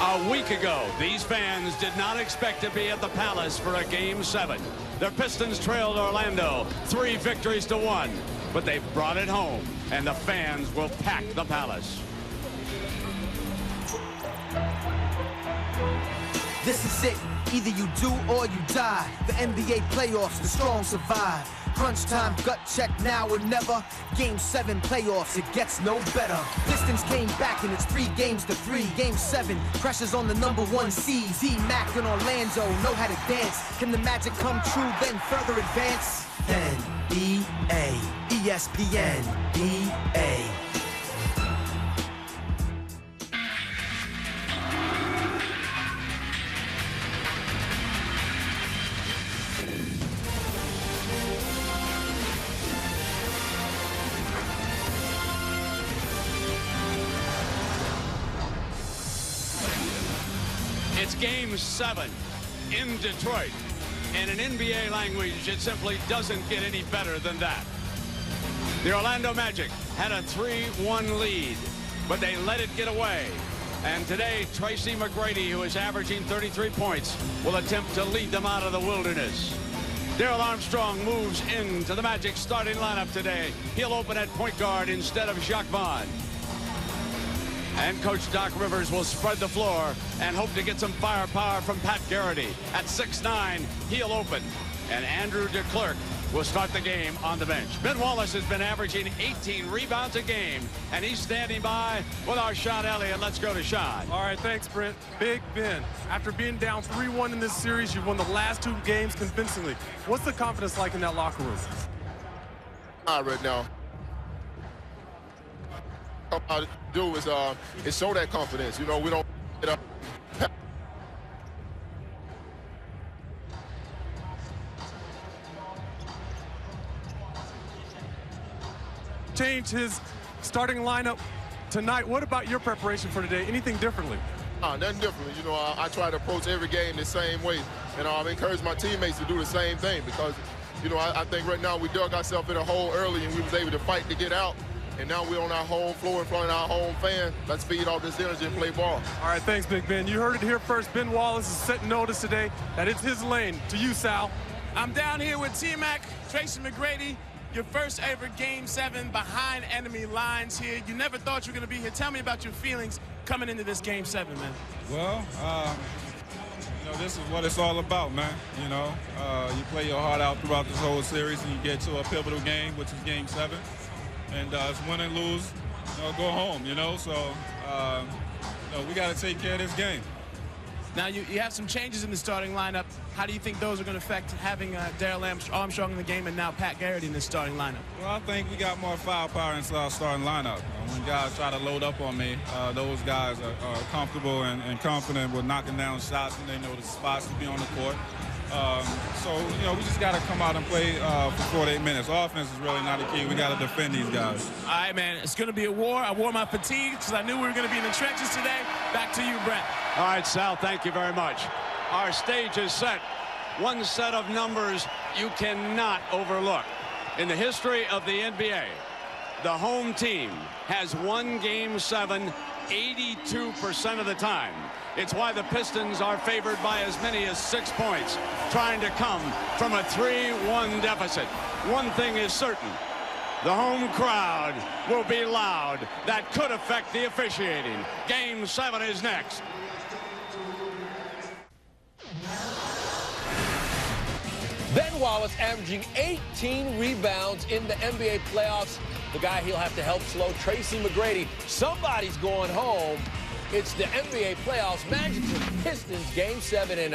A week ago, these fans did not expect to be at the Palace for a Game 7. Their Pistons trailed Orlando 3 victories to 1, but they brought it home, and the fans will pack the Palace. This is it. Either you do or you die. The NBA playoffs, the strong survive. Crunch time, gut check now or never. Game 7 playoffs, it gets no better. Pistons came back and it's 3 games to 3. Game 7, pressures on the #1 seeds. TMac and Orlando know how to dance. Can the magic come true, then further advance? NBA, ESPN, EA. It's Game 7 in Detroit. And in NBA language, it simply doesn't get any better than that. The Orlando Magic had a 3-1 lead, but they let it get away. And today, Tracy McGrady, who is averaging 33 points, will attempt to lead them out of the wilderness. Daryl Armstrong moves into the Magic starting lineup today. He'll open at point guard instead of Jacques Vaughn. And Coach Doc Rivers will spread the floor and hope to get some firepower from Pat Garrity. At 6'9", he'll open. And Andrew DeClercq will start the game on the bench. Ben Wallace has been averaging 18 rebounds a game, and he's standing by with our Sean Elliott. Let's go to Sean. All right, thanks, Brent. Big Ben. After being down 3-1 in this series, you've won the last 2 games convincingly. What's the confidence like in that locker room? Right now. All I do is show that confidence. You know, we don't get up. Change his starting lineup tonight. What about your preparation for today? Anything differently? Nothing different. You know, I try to approach every game the same way. And I've encouraged my teammates to do the same thing because, you know, I think right now we dug ourselves in a hole early and we was able to fight to get out. And now we're on our home floor in front of our home fans. Let's feed all this energy and play ball. All right, thanks, Big Ben. You heard it here first. Ben Wallace is setting notice today that it's his lane. To you, Sal. I'm down here with TMac, Tracy McGrady, your first ever Game 7 behind enemy lines here. You never thought you were going to be here. Tell me about your feelings coming into this Game 7, man. Well, you know, this is what it's all about, man. You know, you play your heart out throughout this whole series and you get to a pivotal game, which is Game 7. And it's win and lose, you know, go home, you know. So, you know, we got to take care of this game. Now, you have some changes in the starting lineup. How do you think those are going to affect having Daryl Armstrong in the game and now Pat Garrity in the starting lineup? Well, I think we got more firepower inside our starting lineup. When guys try to load up on me, those guys are comfortable and confident with knocking down shots, and they know the spots to be on the court. So, you know, we just got to come out and play for 48 minutes. Offense is really not the key. We got to defend these guys. All right, man. It's going to be a war. I wore my fatigue because I knew we were going to be in the trenches today. Back to you, Brent. All right, Sal, thank you very much. Our stage is set. One set of numbers you cannot overlook. In the history of the NBA, the home team has won Game 7 82% of the time. It's why the Pistons are favored by as many as 6 points, trying to come from a 3-1 deficit. One thing is certain. The home crowd will be loud. That could affect the officiating. Game 7 is next. Ben Wallace averaging 18 rebounds in the NBA playoffs. The guy he'll have to help slow, Tracy McGrady. Somebody's going home. It's the NBA playoffs, Magic and Pistons, Game 7, and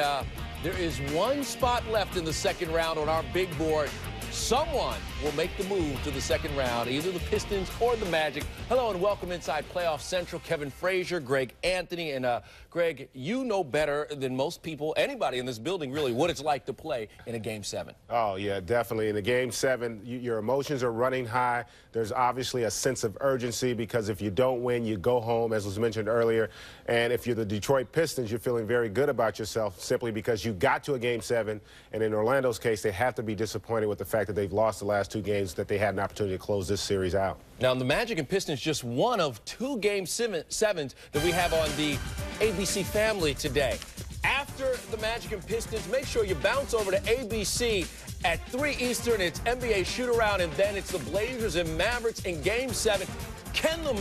there is one spot left in the second round on our big board. Someone will make the move to the second round, either the Pistons or the Magic. Hello and welcome inside Playoff Central. Kevin Frazier, Greg Anthony, and Greg, you know better than most people, anybody in this building really, what it's like to play in a Game 7. Oh, yeah, definitely. In a Game 7, your emotions are running high. There's obviously a sense of urgency because if you don't win, you go home, as was mentioned earlier. And if you're the Detroit Pistons, you're feeling very good about yourself simply because you got to a Game 7. And in Orlando's case, they have to be disappointed with the fact fact that they've lost the last 2 games, that they had an opportunity to close this series out. Now, the Magic and Pistons, just one of 2 Game 7s that we have on the ABC family today. After the Magic and Pistons, make sure you bounce over to ABC at 3 Eastern. It's NBA shoot-around, and then it's the Blazers and Mavericks in Game 7. Can the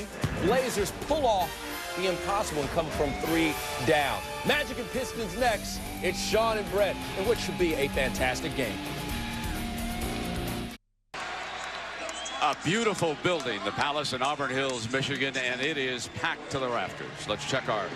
Blazers pull off the impossible and come from 3 down? Magic and Pistons next. It's Sean and Brett, in what should be a fantastic game. A beautiful building, the Palace in Auburn Hills, Michigan, and it is packed to the rafters. Let's check our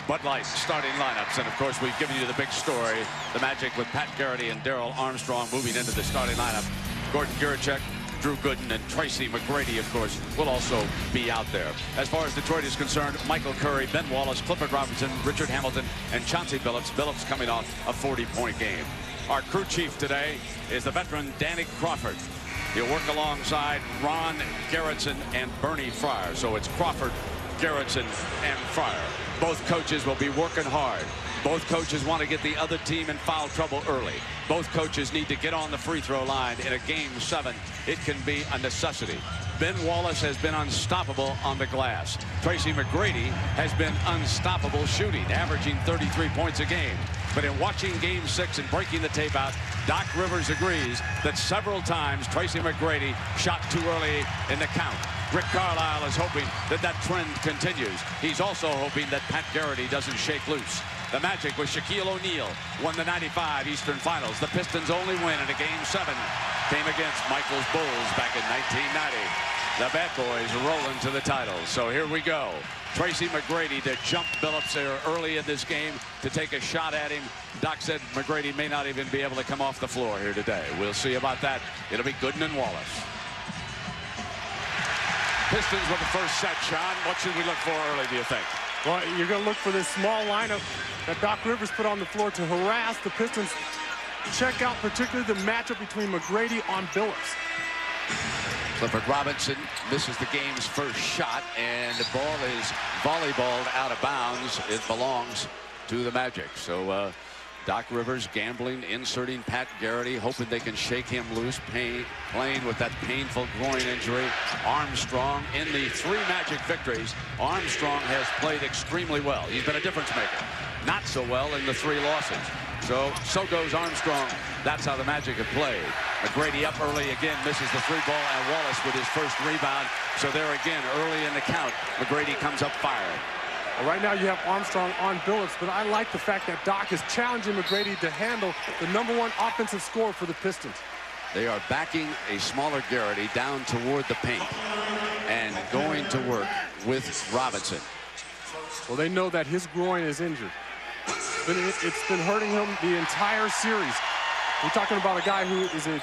Bud Light starting lineups. And, of course, we've given you the big story, the Magic with Pat Garrity and Darrell Armstrong moving into the starting lineup. Gordan Giriček, Drew Gooden, and Tracy McGrady, of course, will also be out there. As far as Detroit is concerned, Michael Curry, Ben Wallace, Clifford Robinson, Richard Hamilton, and Chauncey Billups. Billups coming off a 40-point game. Our crew chief today is the veteran Danny Crawford. He'll work alongside Ron Gerritsen and Bernie Fryer. So it's Crawford, Gerritsen, and Fryer. Both coaches will be working hard. Both coaches want to get the other team in foul trouble early. Both coaches need to get on the free throw line in a Game 7. It can be a necessity. Ben Wallace has been unstoppable on the glass. Tracy McGrady has been unstoppable shooting, averaging 33 points a game. But in watching Game 6 and breaking the tape out, Doc Rivers agrees that several times Tracy McGrady shot too early in the count. Rick Carlisle is hoping that that trend continues. He's also hoping that Pat Garrity doesn't shake loose. The Magic with Shaquille O'Neal won the '95 Eastern Finals. The Pistons' only win in a Game 7 came against Michael's Bulls back in 1990. The Bad Boys rolling to the title. So here we go. Tracy McGrady to jump Billups there early in this game to take a shot at him. Doc said McGrady may not even be able to come off the floor here today. We'll see about that. It'll be Gooden and Wallace. Pistons with the first set, Sean. What should we look for early, do you think? Well, you're going to look for this small lineup that Doc Rivers put on the floor to harass the Pistons. Check out particularly the matchup between McGrady on Billups. Clifford Robinson misses the game's first shot, and the ball is volleyballed out of bounds. It belongs to the Magic. So Doc Rivers gambling, inserting Pat Garrity, hoping they can shake him loose, playing with that painful groin injury. Armstrong in the 3 Magic victories. Armstrong has played extremely well. He's been a difference maker. Not so well in the 3 losses. So goes Armstrong. That's how the Magic have played. McGrady up early again, misses the 3 ball, and Wallace with his first rebound. So there again, early in the count, McGrady comes up firing. Well, right now you have Armstrong on Billups, but I like the fact that Doc is challenging McGrady to handle the #1 offensive scorer for the Pistons. They are backing a smaller Garrity down toward the paint and going to work with Robinson. Well, they know that his groin is injured. But it's been hurting him the entire series. We're talking about a guy who is a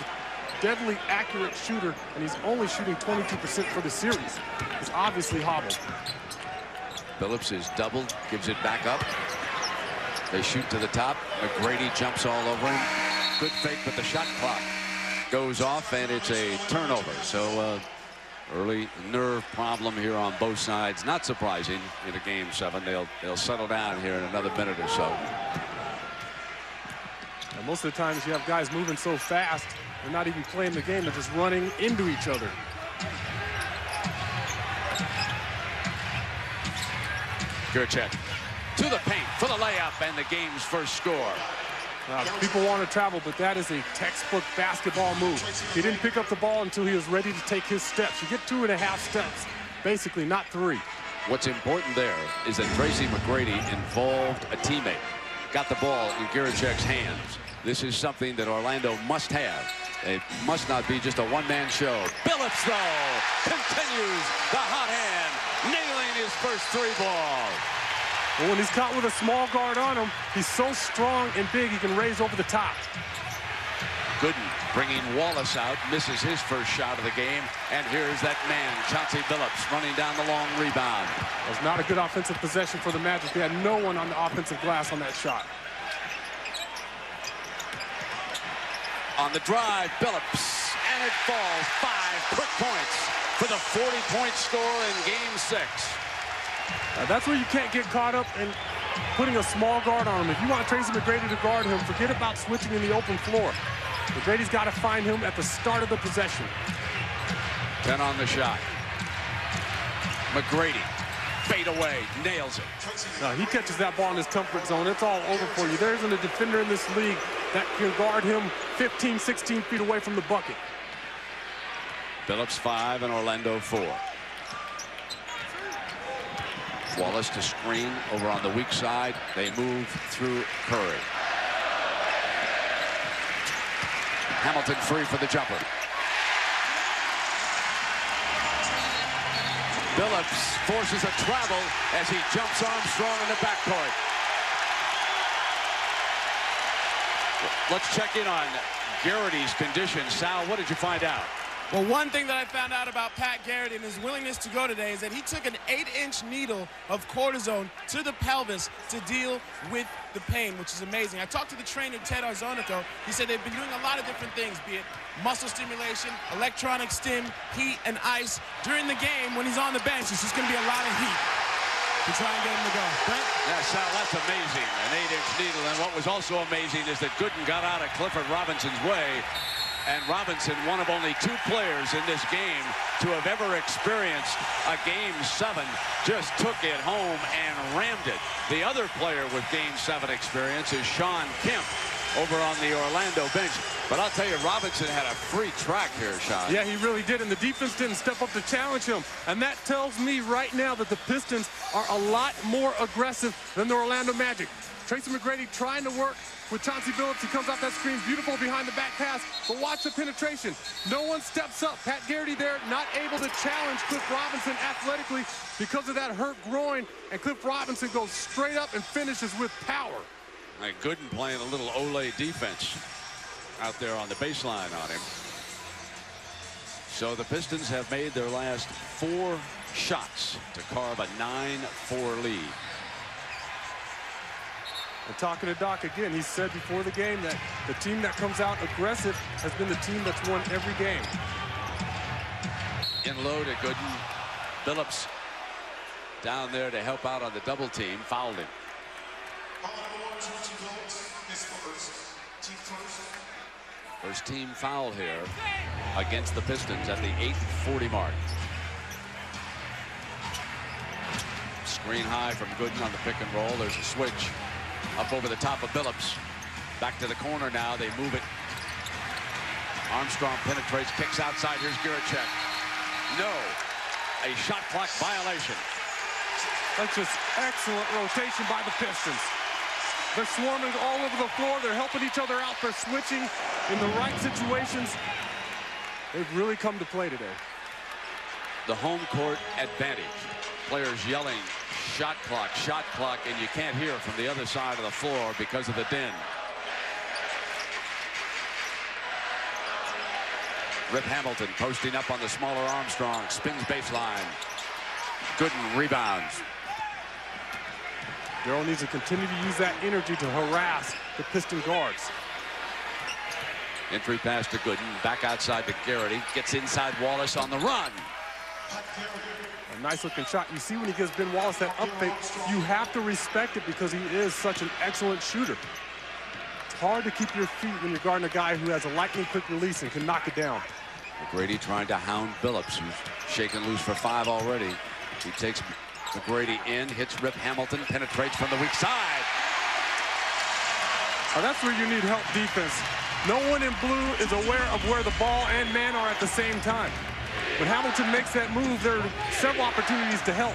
deadly accurate shooter, and he's only shooting 22% for the series. He's obviously hobbled. Billups is doubled, gives it back up. They shoot to the top. McGrady jumps all over him. Good fake, but the shot clock goes off, and it's a turnover. So early nerve problem here on both sides. Not surprising in a Game 7. They'll settle down here in another minute or so. And most of the times you have guys moving so fast, they're not even playing the game. They're just running into each other. Giriček to the paint for the layup and the game's first score. People want to travel, but that is a textbook basketball move. He didn't pick up the ball until he was ready to take his steps. You get 2.5 steps, basically, not 3. What's important there is that Tracy McGrady involved a teammate. Got the ball in Giriček's hands. This is something that Orlando must have. It must not be just a one-man show. Billups, though, continues the hot hand, nailing his first 3 ball. Well, when he's caught with a small guard on him, he's so strong and big he can raise over the top. Gooden bringing Wallace out, misses his first shot of the game, and here's that man, Chauncey Billups, running down the long rebound. It was not a good offensive possession for the Magic. They had no one on the offensive glass on that shot. On the drive, Billups, and it falls. 5 quick points for the 40-point score in Game 6. That's where you can't get caught up in putting a small guard on him. If you want Tracy McGrady to guard him, forget about switching in the open floor. McGrady's got to find him at the start of the possession. 10 on the shot. McGrady, fade away, nails it. No, he catches that ball in his comfort zone. It's all over for you. There isn't a defender in this league that can guard him 15, 16 feet away from the bucket. Billups 5 and Orlando 4. Wallace to screen over on the weak side. They move through Curry. Hamilton free for the jumper. Billups forces a travel as he jumps Armstrong in the backcourt. Let's check in on Giriček's condition. Sal, what did you find out? Well, one thing that I found out about Pat Garrett and his willingness to go today is that he took an 8-inch needle of cortisone to the pelvis to deal with the pain, which is amazing. I talked to the trainer, Ted Arzonico. He said they've been doing a lot of different things, be it muscle stimulation, electronic stim, heat, and ice. During the game, when he's on the bench, it's just going to be a lot of heat to try and get him to go. Brent? Yeah, Sal, that's amazing. An 8-inch needle. And what was also amazing is that Gooden got out of Clifford Robinson's way. And Robinson, one of only 2 players in this game to have ever experienced a Game 7, just took it home and rammed it. The other player with Game 7 experience is Shawn Kemp over on the Orlando bench. But I'll tell you, Robinson had a free track here, Sean. Yeah, he really did, and the defense didn't step up to challenge him. And that tells me right now that the Pistons are a lot more aggressive than the Orlando Magic. Tracy McGrady trying to work with Chauncey Billups. He comes off that screen, beautiful behind the back pass, but watch the penetration. No one steps up. Pat Garrity there, not able to challenge Cliff Robinson athletically because of that hurt groin, and Cliff Robinson goes straight up and finishes with power. And Gooden playing a little Ole defense out there on the baseline on him. So the Pistons have made their last 4 shots to carve a 9-4 lead. And talking to Doc again, he said before the game that the team that comes out aggressive has been the team that's won every game. In low to Gooden. Billups down there to help out on the double team. Fouled him. First team foul here against the Pistons at the 8:40 mark. Screen high from Gooden on the pick and roll. There's a switch. Up over the top of Billups. Back to the corner now. They move it. Armstrong penetrates, kicks outside. Here's Giriček. No. A shot clock violation. That's just excellent rotation by the Pistons. They're swarming all over the floor. They're helping each other out. They're switching in the right situations. They've really come to play today. The home court advantage. Players yelling, shot clock, and you can't hear from the other side of the floor because of the din. Rip Hamilton posting up on the smaller Armstrong, spins baseline. Gooden rebounds. Darrell needs to continue to use that energy to harass the Piston guards. Entry pass to Gooden, back outside to Giriček, gets inside Wallace on the run. A nice looking shot. You see when he gives Ben Wallace that up fake, you have to respect it because he is such an excellent shooter. It's hard to keep your feet when you're guarding a guy who has a lightning quick release and can knock it down. McGrady trying to hound Billups, who's shaken loose for 5 already. He takes McGrady in, hits Rip Hamilton, penetrates from the weak side. Now that's where you need help defense. No one in blue is aware of where the ball and man are at the same time. When Hamilton makes that move, there are several opportunities to help.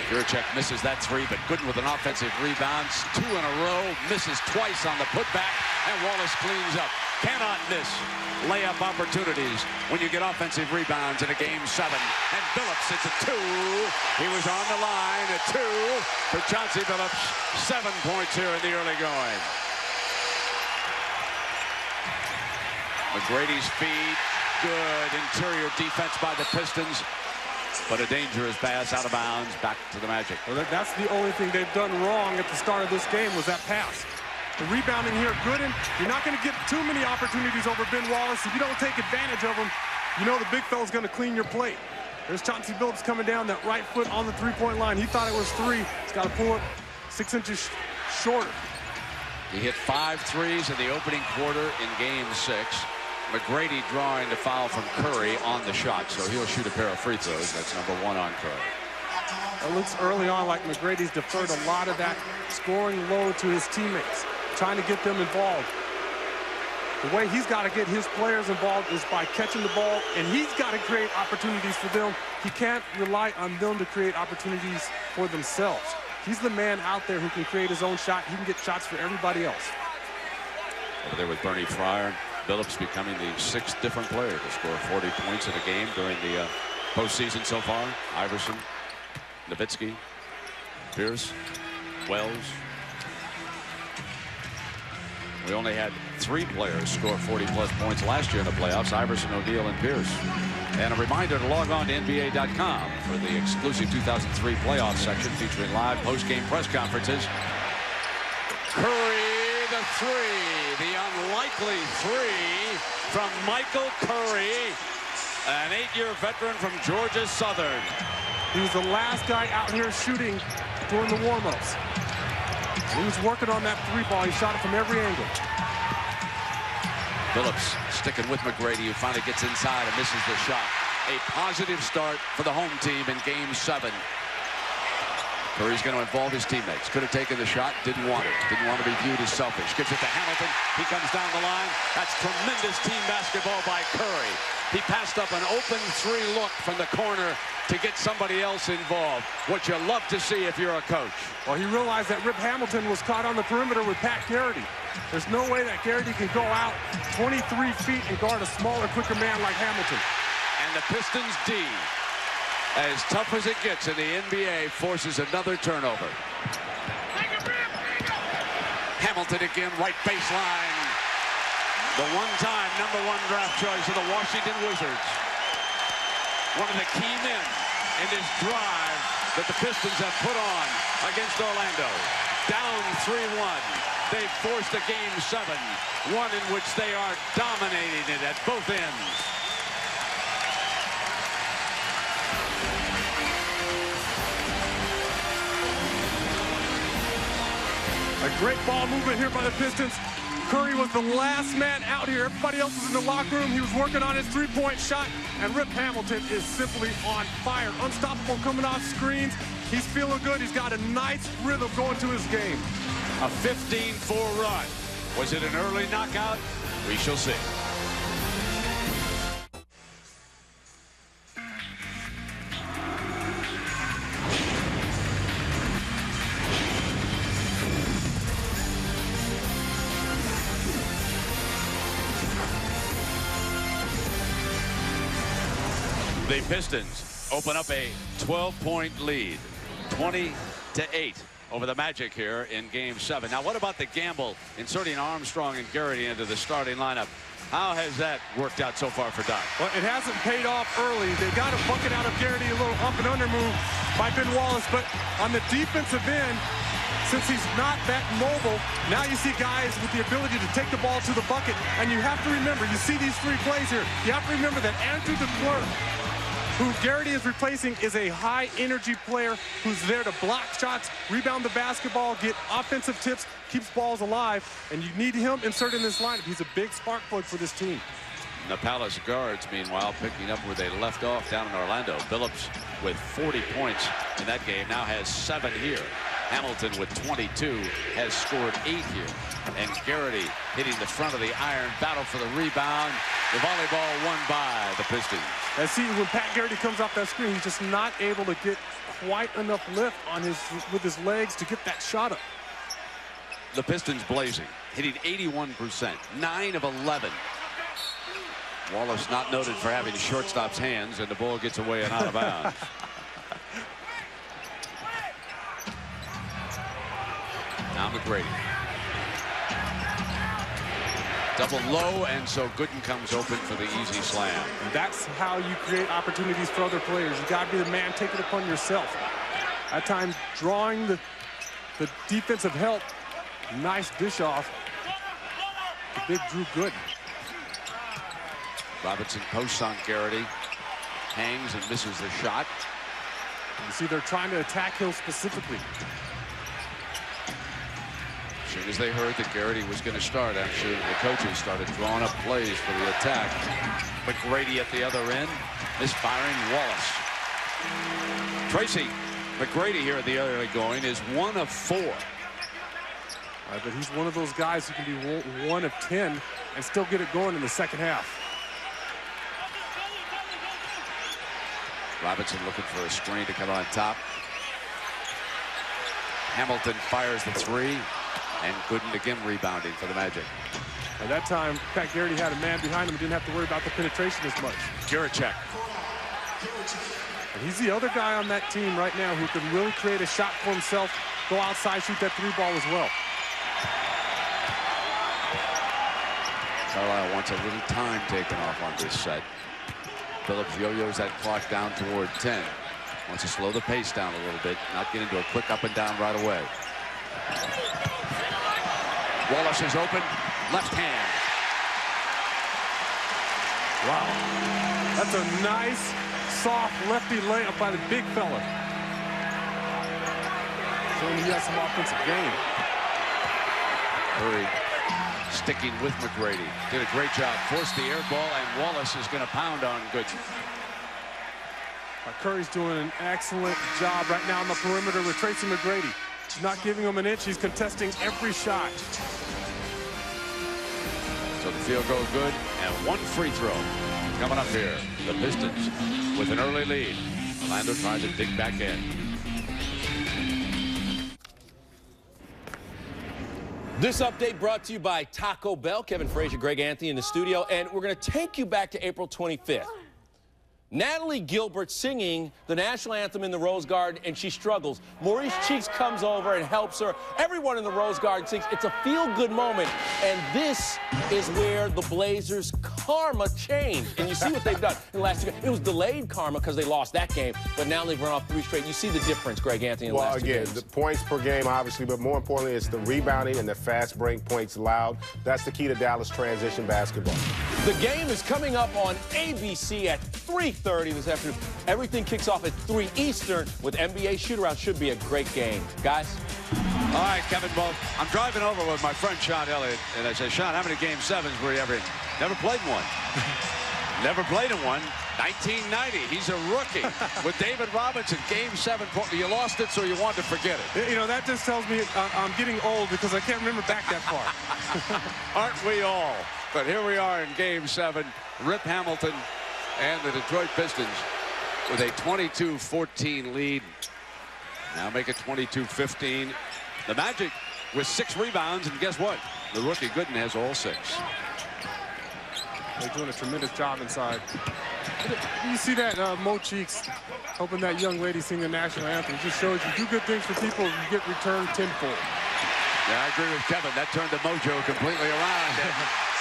Giriček misses that 3, but Gooden with an offensive rebound. 2 in a row, misses twice on the putback, and Wallace cleans up. Cannot miss layup opportunities when you get offensive rebounds in a Game 7. And Billups, it's a 2. He was on the line, a 2 for Chauncey Billups. 7 points here in the early going. McGrady's feed. Good interior defense by the Pistons, but a dangerous pass out of bounds back to the Magic. Well, that's the only thing they've done wrong at the start of this game was that pass. The rebounding here, Gooden, you're not going to get too many opportunities over Ben Wallace. If you don't take advantage of him, you know the big fella's going to clean your plate. There's Chauncey Billups coming down, that right foot on the three-point line. He thought it was 3. He's got to pull it 6 inches shorter. He hit 5 threes in the opening quarter in Game 6. McGrady drawing the foul from Curry on the shot, so he'll shoot a pair of free throws. That's number 1 on Curry. It looks early on like McGrady's deferred a lot of that scoring load to his teammates, trying to get them involved. The way he's got to get his players involved is by catching the ball, and he's got to create opportunities for them. He can't rely on them to create opportunities for themselves. He's the man out there who can create his own shot. He can get shots for everybody else. Over there with Bernie Fryer, Billups becoming the 6th different player to score 40 points in a game during the postseason so far. Iverson, Nowitzki, Pierce, Wells. We only had 3 players score 40-plus points last year in the playoffs, Iverson, O'Neal, and Pierce. And a reminder to log on to NBA.com for the exclusive 2003 playoff section featuring live post-game press conferences. Curry, the 3, the unlikely 3 from Michael Curry, an 8-year veteran from Georgia Southern. He was the last guy out here shooting during the warm-ups. He was working on that 3-ball. He shot it from every angle. Billups sticking with McGrady, who finally gets inside and misses the shot. A positive start for the home team in Game 7. Curry's going to involve his teammates. Could have taken the shot, didn't want it. Didn't want to be viewed as selfish. Gives it to Hamilton. He comes down the line. That's tremendous team basketball by Curry. He passed up an open 3 look from the corner to get somebody else involved. What you love to see if you're a coach. Well, he realized that Rip Hamilton was caught on the perimeter with Pat Garrity. There's no way that Garrity can go out 23 feet and guard a smaller, quicker man like Hamilton. And the Pistons D, as tough as it gets in the NBA, forces another turnover. Hamilton again, right baseline. The one-time #1 draft choice of the Washington Wizards. One of the key men in this drive that the Pistons have put on against Orlando. Down 3-1. They've forced a Game 7, one in which they are dominating it at both ends. A great ball movement here by the Pistons. Curry was the last man out here. Everybody else was in the locker room. He was working on his 3-point shot, and Rip Hamilton is simply on fire. Unstoppable coming off screens. He's feeling good. He's got a nice rhythm going to his game. A 15-4 run. Was it an early knockout? We shall see. The Pistons open up a 12-point lead, 20-8 over the Magic here in Game 7. Now, what about the gamble inserting Armstrong and Garrity into the starting lineup? How has that worked out so far for Doc? Well, it hasn't paid off early. They got a bucket out of Garrity, a little up and under move by Ben Wallace, but on the defensive end, since he's not that mobile, now you see guys with the ability to take the ball to the bucket, and you have to remember, you see these 3 plays here, you have to remember that Andrew DeClerc, who Garrity is replacing, is a high-energy player who's there to block shots, rebound the basketball, get offensive tips, keeps balls alive, and you need him inserted in this lineup. He's a big spark plug for this team. The Palace guards, meanwhile, picking up where they left off down in Orlando. Billups with 40 points in that game, now has 7 here. Hamilton with 22 has scored 8 here. And Garrity hitting the front of the iron, battle for the rebound. The volleyball won by the Pistons. And see, when Pat Garrity comes off that screen, he's just not able to get quite enough lift on with his legs to get that shot up. The Pistons blazing, hitting 81%, 9 of 11. Wallace not noted for having shortstop's hands, and the ball gets away and out of bounds. Now McGrady. Double low, and so Gooden comes open for the easy slam. That's how you create opportunities for other players. You got to be the man, take it upon yourself. At times, drawing the defensive help. Nice dish off. The big Drew Gooden. Robinson posts on Garrity. Hangs and misses the shot. You see, they're trying to attack Hill specifically. soon as they heard that Giriček was going to start, I'm sure the coaches started drawing up plays for the attack. McGrady at the other end, misfiring Wallace. Tracy McGrady here at the other end going is 1 of 4. But he's one of those guys who can be 1 of 10 and still get it going in the second half. Robinson looking for a screen to come on top. Hamilton fires the 3, and Gooden again rebounding for the Magic. At that time, Pat Giriček had a man behind him and didn't have to worry about the penetration as much. Giriček. And he's the other guy on that team right now who can really create a shot for himself, go outside, shoot that 3 ball as well. Carlisle wants a little time taken off on this set. Billups yo-yos that clock down toward 10. Wants to slow the pace down a little bit, not get into a quick up and down right away. Wallace is open, left hand. Wow. That's a nice, soft lefty layup by the big fella. Showing he has some offensive game. Curry sticking with McGrady. Did a great job. Forced the air ball, and Wallace is going to pound on Gooden. Curry's doing an excellent job right now on the perimeter with Tracy McGrady. He's not giving him an inch. He's contesting every shot. So the field goal good, and 1 free throw coming up here. The Pistons with an early lead. Orlando tries to dig back in. This update brought to you by Taco Bell. Kevin Frazier, Greg Anthony in the studio, and we're going to take you back to April 25th. Natalie Gilbert singing the national anthem in the Rose Garden, and she struggles. Maurice Cheeks comes over and helps her. Everyone in the Rose Garden sings. It's a feel-good moment, and this is where the Blazers' karma changed. And you see what they've done in the last 2 games. It was delayed karma because they lost that game, but now they've run off 3 straight. You see the difference, Greg Anthony, in the last 2 games. The points per game, obviously, but more importantly, it's the rebounding and the fast break points allowed. That's the key to Dallas transition basketball. The game is coming up on ABC at 3:30 this afternoon. Everything kicks off at 3 Eastern with NBA shoot-around. Should be a great game. Guys? All right, Kevin, well, I'm driving over with my friend Sean Elliott, and I say, Sean, how many Game 7s were you ever in? Never played one. Never played in one. 1990, he's a rookie with David Robinson. Game 7, you lost it, so you wanted to forget it. You know, that just tells me I'm getting old because I can't remember back that far. Aren't we all? But here we are in Game 7. Rip Hamilton and the Detroit Pistons with a 22-14 lead. Now make it 22-15. The Magic with 6 rebounds, and guess what? The rookie Gooden has all 6. They're doing a tremendous job inside. You see that Mo Cheeks helping that young lady sing the national anthem. It just shows you do good things for people, you get returned tenfold. Yeah, I agree with Kevin. That turned the mojo completely around.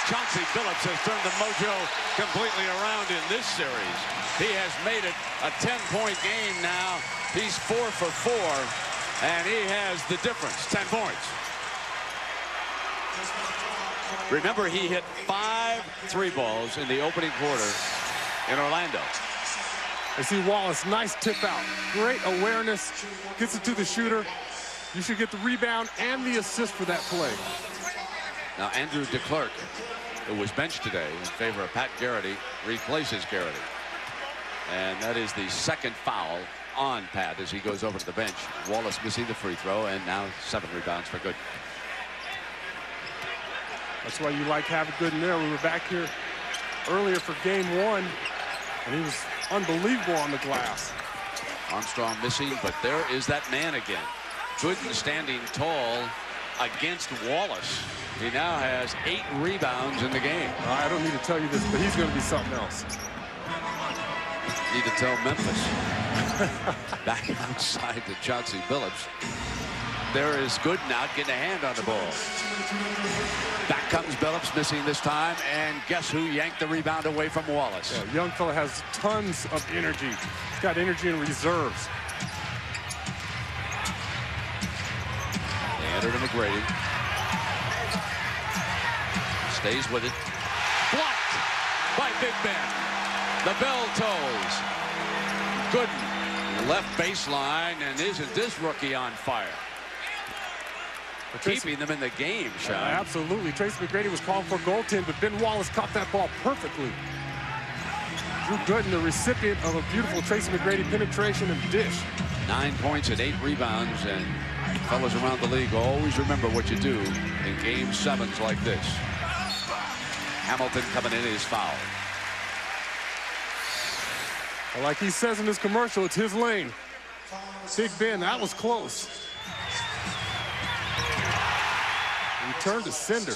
Chauncey Billups has turned the mojo completely around in this series. He has made it a 10-point game now. He's 4 for 4, and he has the difference, 10 points. Remember, he hit 5 3-balls in the opening quarter in Orlando. I see Wallace, nice tip out. Great awareness, gets it to the shooter. You should get the rebound and the assist for that play. Now, Andrew DeClercq, who was benched today in favor of Pat Giriček, replaces Giriček. And that is the 2nd foul on Pat as he goes over to the bench. Wallace missing the free throw, and now 7 rebounds for Gooden. That's why you like having Gooden there. We were back here earlier for Game 1, and he was unbelievable on the glass. Armstrong missing, but there is that man again. Gooden standing tall against Wallace. He now has 8 rebounds in the game. I don't need to tell you this, but he's going to be something else. Need to tell Memphis. Back outside to Chauncey Billups. There is Gooden out getting a hand on the ball. Back comes Billups, missing this time, and guess who yanked the rebound away from Wallace? Yeah, young fella has tons of energy. He's got energy in reserves. They enter to McGrady. Stays with it. Blocked by Big Ben. The bell tolls. Gooden, left baseline, and isn't this rookie on fire? keeping them in the game, Sean. Absolutely. Tracy McGrady was called for goaltend, but Ben Wallace caught that ball perfectly. Drew Gooden, the recipient of a beautiful Tracy McGrady penetration and dish. 9 points and 8 rebounds, and fellas around the league always remember what you do in game 7s like this. Hamilton coming in is fouled. Like he says in his commercial, it's his lane. Big Ben, that was close. Return to sender.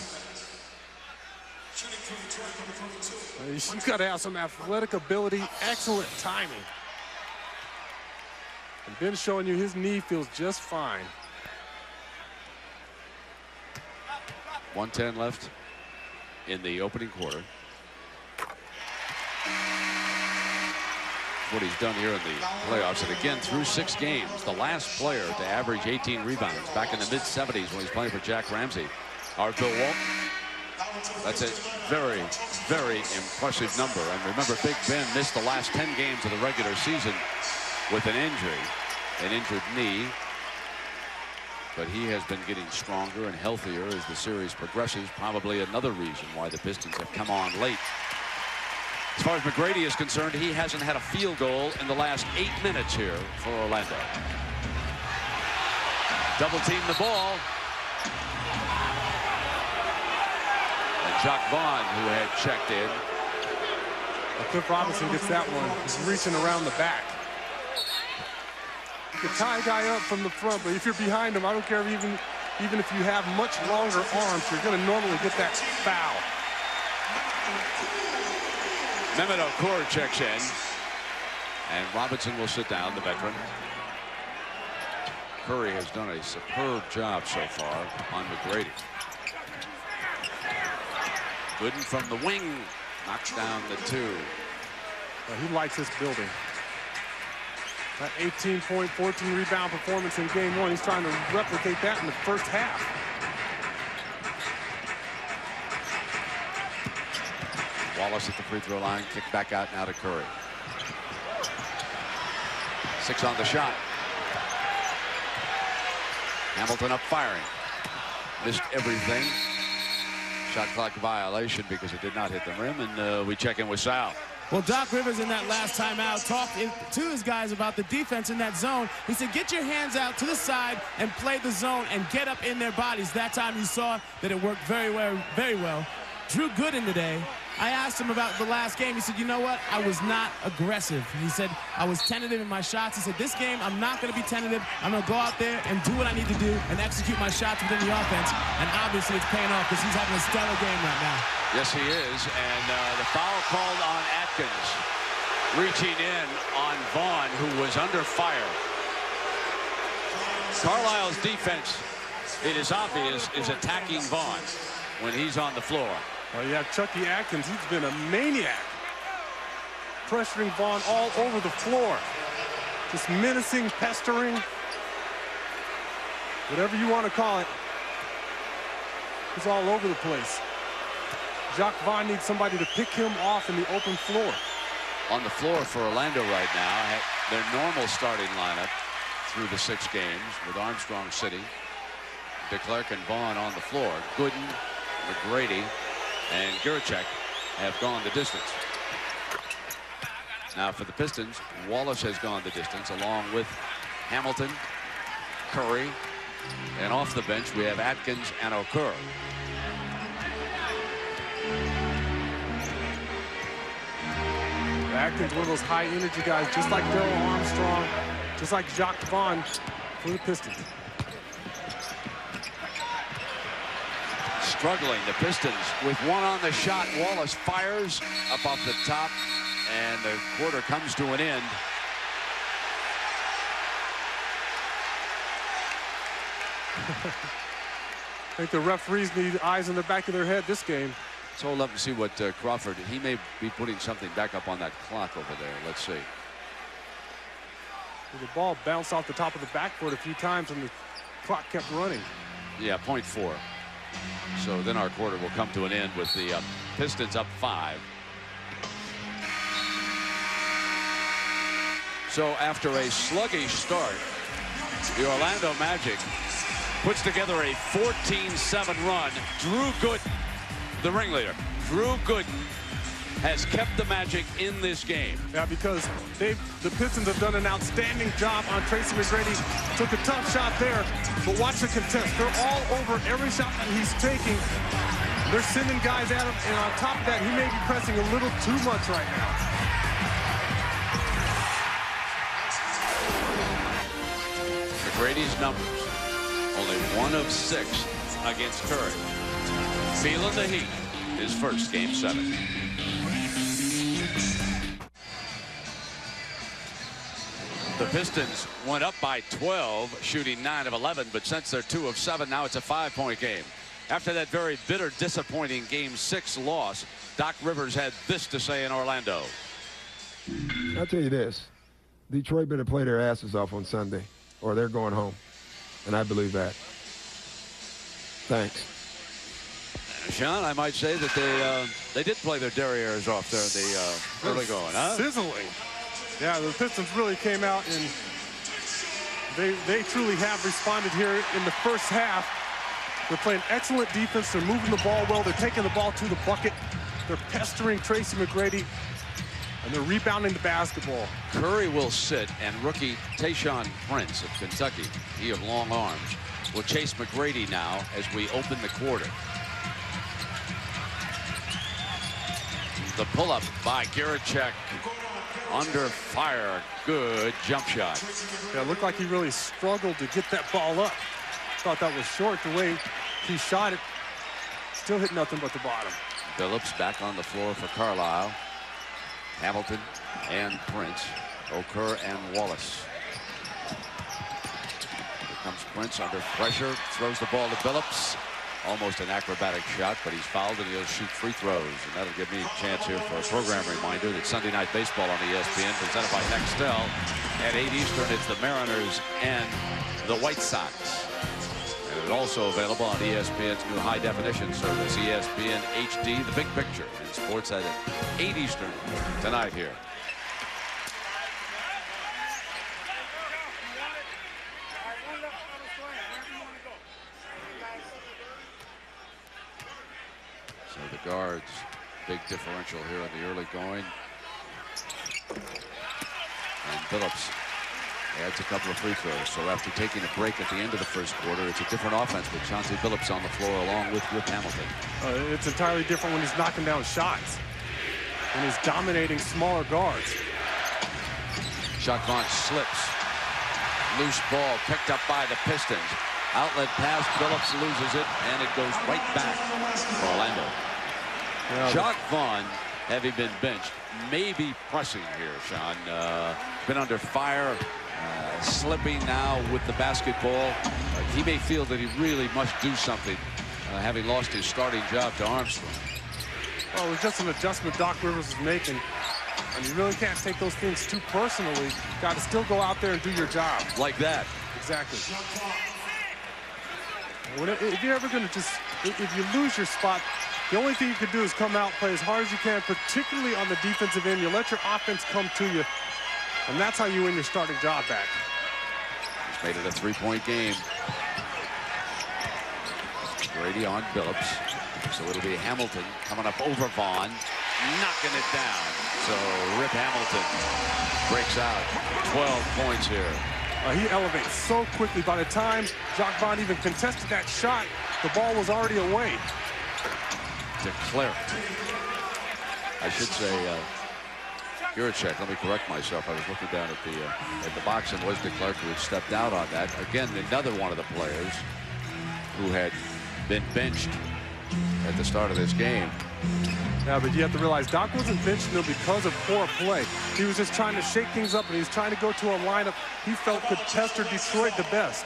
You've got to have some athletic ability, excellent timing. And Ben's showing you his knee feels just fine. 1:10 left in the opening quarter. What he's done here in the playoffs, and again through 6 games, the last player to average 18 rebounds back in the mid-70s when he's playing for Jack Ramsey. Art Bill Walton. That's a very, very impressive number. And remember, Big Ben missed the last 10 games of the regular season with an injury, an injured knee. But he has been getting stronger and healthier as the series progresses. Probably another reason why the Pistons have come on late. As far as McGrady is concerned, he hasn't had a field goal in the last 8 minutes here for Orlando. Double team the ball. And Jacques Vaughn, who had checked in. Cliff Robinson gets that one. He's reaching around the back. You can tie a guy up from the front, but if you're behind him, I don't care if even if you have much longer arms, you're going to normally get that foul. Mehmet Okur checks in, and Robinson will sit down, the veteran. Curry has done a superb job so far on McGrady. Gooden from the wing knocks down the 2. He likes this building. That 18-point, 14-rebound performance in game 1. He's trying to replicate that in the first half. Wallace at the free throw line, kick back out now to Curry. 6 on the shot. Hamilton up firing. Missed everything. Shot clock violation because it did not hit the rim, and we check in with Sal. Well, Doc Rivers in that last timeout talked to his guys about the defense in that zone. He said, get your hands out to the side and play the zone and get up in their bodies. That time he saw that it worked very well, very well. Drew Gooden today, I asked him about the last game. He said, you know what? I was not aggressive. He said, I was tentative in my shots. He said, this game, I'm not going to be tentative. I'm going to go out there and do what I need to do and execute my shots within the offense. And obviously it's paying off because he's having a stellar game right now. Yes, he is. And the foul called on Atkins, reaching in on Vaughn, who was under fire. Carlisle's defense, it is obvious, is attacking Vaughn when he's on the floor. Well, you have Chucky Atkins. He's been a maniac, pressuring Vaughn all over the floor. Just menacing, pestering, whatever you want to call it. He's all over the place. Jacques Vaughn needs somebody to pick him off in the open floor. On the floor for Orlando right now, their normal starting lineup through the 6 games with Armstrong sitting, de Klerk and Vaughn on the floor. Gooden, McGrady, and Giriček have gone the distance. Now for the Pistons, Wallace has gone the distance along with Hamilton, Curry, and off the bench we have Atkins and Okur. Atkins, one of those high-energy guys, just like Darryl Armstrong, just like Jacques Vaughn for the Pistons. Struggling, the Pistons with 1 on the shot. Wallace fires up off the top, and the quarter comes to an end. I think the referees need eyes in the back of their head this game. Let's hold up and see what Crawford, he may be putting something back up on that clock over there. Let's see. The ball bounced off the top of the backboard a few times, and the clock kept running. Yeah, 0.4. So then our quarter will come to an end with the Pistons up 5. So after a sluggish start, the Orlando Magic puts together a 14-7 run. Drew Gooden, the ringleader. Drew Gooden has kept the Magic in this game. Yeah, because the Pistons have done an outstanding job on Tracy McGrady. Took a tough shot there, but watch the contest. They're all over every shot that he's taking. They're sending guys at him, and on top of that, he may be pressing a little too much right now. McGrady's numbers, only 1 of 6 against Curry. Feeling the heat, his first Game 7. The Pistons went up by 12, shooting 9 of 11, but since they're 2 of 7, now it's a 5-point game. After that very bitter, disappointing Game 6 loss, Doc Rivers had this to say in Orlando. I'll tell you this. Detroit better play their asses off on Sunday, or they're going home. And I believe that. Thanks. Sean, I might say that they did play their derrieres off there in the early going, huh? Sizzling. Yeah, the Pistons really came out, and they truly have responded here in the first half. They're playing excellent defense. They're moving the ball well. They're taking the ball to the bucket. They're pestering Tracy McGrady, and they're rebounding the basketball. Curry will sit, and rookie Tayshaun Prince of Kentucky, he of long arms, will chase McGrady now as we open the quarter. The pull-up by Giriček. Under fire, good jump shot. Yeah, it looked like he really struggled to get that ball up. Thought that was short the way he shot it. Still hit nothing but the bottom. Billups back on the floor for Carlisle. Hamilton and Prince. Okur and Wallace. Here comes Prince under pressure. Throws the ball to Billups. Almost an acrobatic shot, but he's fouled and he'll shoot free throws. And that'll give me a chance here for a program reminder that Sunday Night Baseball on ESPN, presented by Nextel. At 8 Eastern, it's the Mariners and the White Sox. And it's also available on ESPN's new high-definition service, ESPN HD, the big picture. And sports at 8 Eastern tonight here. So the guards, big differential here in the early going. And Billups adds a couple of free throws. So after taking a break at the end of the first quarter, it's a different offense with Chauncey Billups on the floor along with Rip Hamilton. It's entirely different when he's knocking down shots, when he's dominating smaller guards. Jacques Vaughn slips. Loose ball picked up by the Pistons. Outlet pass, Billups loses it, and it goes right back for Orlando. Yeah, Jacques Vaughn, having been benched, may be pressing here, Sean. Been under fire, slipping now with the basketball. He may feel that he really must do something, having lost his starting job to Armstrong. Well, it was just an adjustment Doc Rivers is making. And you really can't take those things too personally. Got to still go out there and do your job. Like that. Exactly. If you're ever going to if you lose your spot, the only thing you can do is come out, play as hard as you can, particularly on the defensive end. You let your offense come to you, and that's how you win your starting job back. He's made it a three-point game. Grady on Billups. So it'll be Hamilton coming up over Vaughn, knocking it down. So Rip Hamilton breaks out. 12 points here. He elevates so quickly. By the time Jacques Vaughn even contested that shot, the ball was already away. Declare. I should say Giriček. Let me correct myself. I was looking down at the box and was declared who had stepped out on that. Again, another one of the players who had been benched at the start of this game. Yeah, but you have to realize Doc wasn't benching him because of poor play. He was just trying to shake things up, and he was trying to go to a lineup he felt could pester Detroit the best.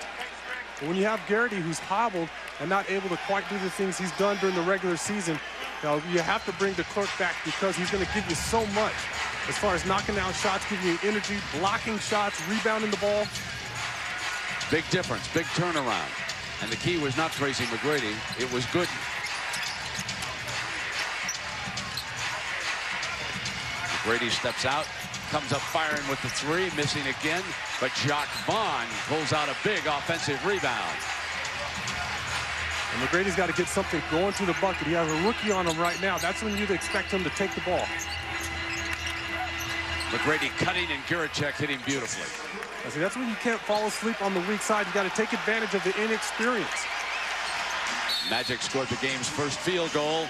But when you have Garrity, who's hobbled and not able to quite do the things he's done during the regular season, you have to bring the clerk back because he's going to give you so much as far as knocking down shots, giving you energy, blocking shots, rebounding the ball. Big difference, big turnaround. And the key was not Tracy McGrady, it was Gooden. McGrady steps out, comes up firing with the three, missing again, but Jacques Vaughn pulls out a big offensive rebound. And McGrady's got to get something going to the bucket. He has a rookie on him right now. That's when you'd expect him to take the ball. McGrady cutting and Giriček hitting beautifully. I see, that's when you can't fall asleep on the weak side. You got to take advantage of the inexperience. Magic scored the game's first field goal.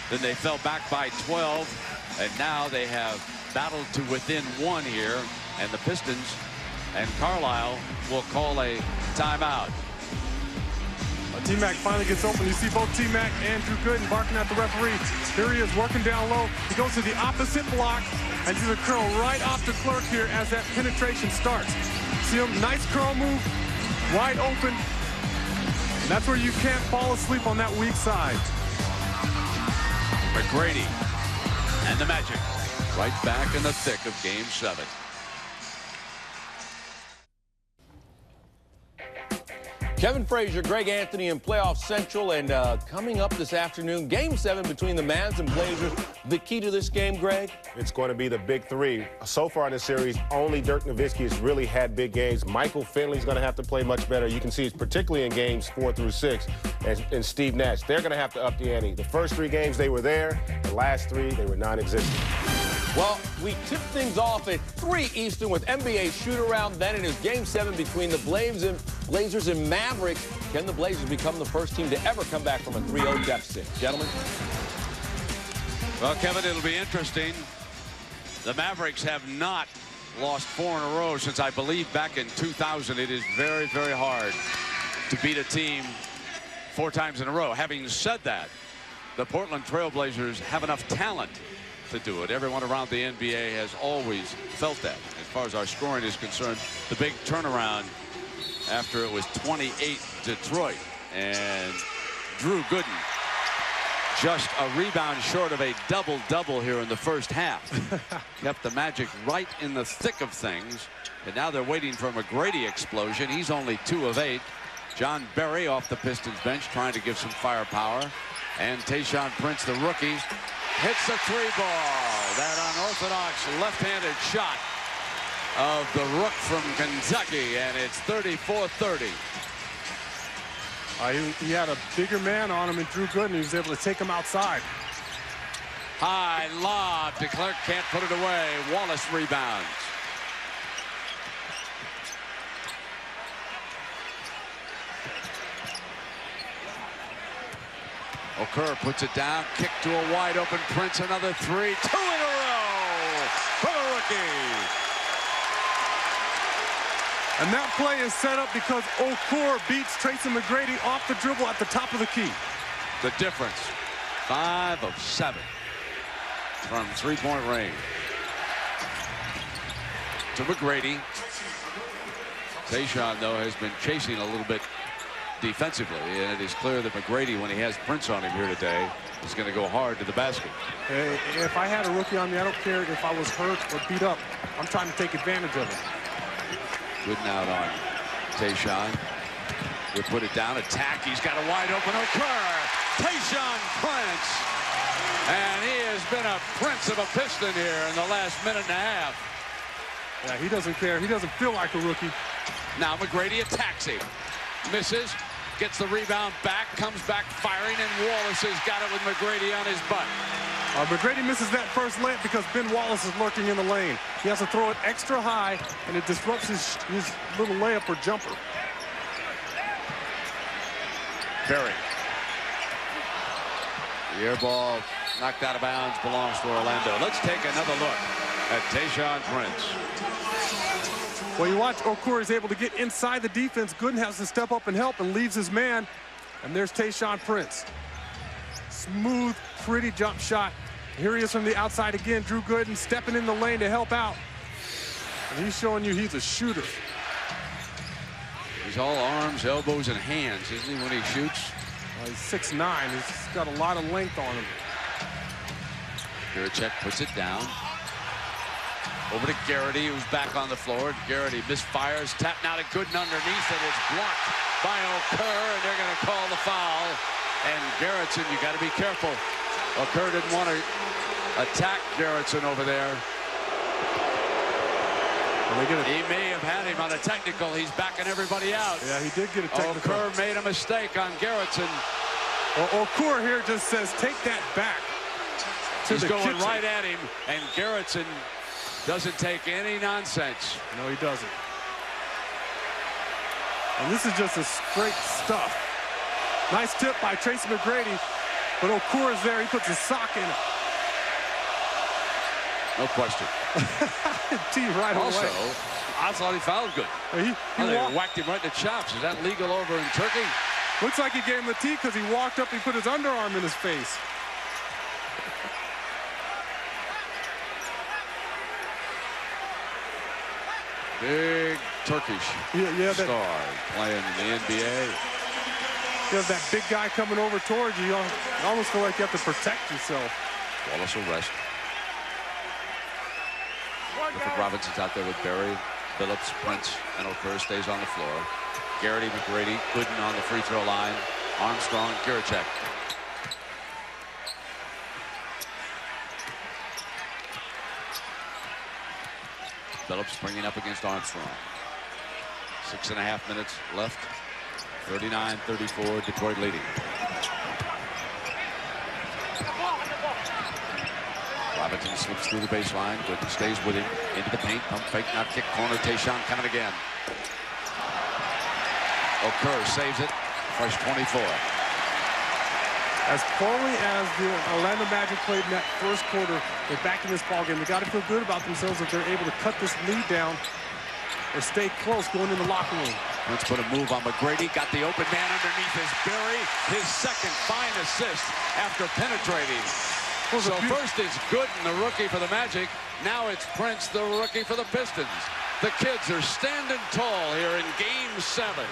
Then they fell back by 12. And now they have battled to within 1 here. And the Pistons and Carlisle will call a timeout. TMac finally gets open. You see both TMac and Gooden barking at the referee. Here he is working down low. He goes to the opposite block and sees a curl right off the clerk here as that penetration starts. See him? Nice curl move, wide open. And that's where you can't fall asleep on that weak side. McGrady and the Magic right back in the thick of Game 7. Kevin Frazier, Greg Anthony in Playoff Central, and coming up this afternoon, Game 7 between the Mavs and Blazers. The key to this game, Greg? It's going to be the big three. So far in the series, only Dirk Nowitzki has really had big games. Michael Finley's going to have to play much better. You can see it's particularly in games 4 through 6. And Steve Nash, they're going to have to up the ante. The first 3 games, they were there. The last 3, they were non-existent. Well, we tip things off at 3 Eastern with NBA shoot-around. Then it is Game 7 between the Blazers and Mavericks. Can the Blazers become the first team to ever come back from a 3-0 deficit? Gentlemen? Well, Kevin, it'll be interesting. The Mavericks have not lost 4 in a row since, I believe, back in 2000. It is very, very hard to beat a team 4 times in a row. Having said that, the Portland Trail Blazers have enough talent to do it. Everyone around the NBA has always felt that. As far as our scoring is concerned, the big turnaround after it was 28 Detroit, and Drew Gooden just a rebound short of a double-double here in the first half. Kept the Magic right in the thick of things, and now they're waiting for a McGrady explosion. He's only 2 of 8. John Berry off the Pistons bench trying to give some firepower, and Tayshaun Prince, the rookie, hits the 3-ball. That unorthodox left-handed shot of the Rook from Kentucky, and it's 34-30. He had a bigger man on him, and Drew Gooden. He was able to take him outside. High lob. DeClerc can't put it away. Wallace rebounds. Okur puts it down. Kick to a wide open Prince. Another 3. 2 in a row for the rookie. And that play is set up because Okur beats Tracy McGrady off the dribble at the top of the key. The difference, 5 of 7 from 3-point range. To McGrady. Tayshaun, though, has been chasing a little bit defensively, and it is clear that McGrady, when he has Prince on him here today, is going to go hard to the basket. Hey, if I had a rookie on me, I don't care if I was hurt or beat up. I'm trying to take advantage of it. Gooden out on Tayshaun. He'll put it down, attack. He's got a wide open Okur. Tayshaun Prince. And he has been a prince of a Piston here in the last minute and a half. Yeah, he doesn't care. He doesn't feel like a rookie. Now McGrady attacks him. Misses. Gets the rebound back. Comes back firing, and Wallace has got it with McGrady on his butt. McGrady misses that first layup because Ben Wallace is lurking in the lane. He has to throw it extra high, and it disrupts his little layup or jumper. Berry. The air ball knocked out of bounds, belongs to Orlando. Let's take another look at Tayshaun Prince. Well, you watch Okur is able to get inside the defense. Gooden has to step up and help and leaves his man. And there's Tayshaun Prince. Smooth, pretty jump shot. Here he is from the outside again. Drew Gooden stepping in the lane to help out. And he's showing you he's a shooter. He's all arms, elbows, and hands, isn't he, when he shoots? He's 6'9". He's got a lot of length on him. Giriček puts it down. Over to Garrity, who's back on the floor. Garrity misfires, tapped out at Gooden underneath, and it's blocked by Okur, and they're going to call the foul. And Gerritsen, you got to be careful. Okur didn't want to attack Gerritsen over there. He may have had him on a technical. He's backing everybody out. Yeah, he did get a technical. Okur made a mistake on Gerritsen, Well, Okur here just says, take that back. He's going right at him, and Giriček doesn't take any nonsense. No, he doesn't. And this is just a straight stuff. Nice tip by Tracy McGrady, but Okur is there. He puts his sock in. No question. Tee right also, away. I thought he fouled good. He whacked him right in the chops. Is that legal over in Turkey? Looks like he gave him the tee because he walked up and put his underarm in his face. Big Turkish star playing in the NBA. You have that big guy coming over towards you. You almost feel like you have to protect yourself. Wallace will rest. Robinson's out there with Berry, Billups, Prince, and Okur stays on the floor. Garrity, McGrady, Gooden on the free throw line. Armstrong, Giriček. Billups bringing up against Armstrong. 6.5 minutes left. 39-34, Detroit leading. Robinson slips through the baseline. Gooden stays with him. Into the paint. Pump fake, not kick. Corner. Tayshaun coming again. Okur saves it. Fresh 24. As poorly as the Orlando Magic played in that first quarter, they're back in this ballgame. They got to feel good about themselves if they're able to cut this lead down or stay close going in the locker room. Let's put a move on McGrady. Got the open man underneath his Berry. His second fine assist after penetrating. So first it's Gooden, the rookie for the Magic. Now it's Prince, the rookie for the Pistons. The kids are standing tall here in Game 7.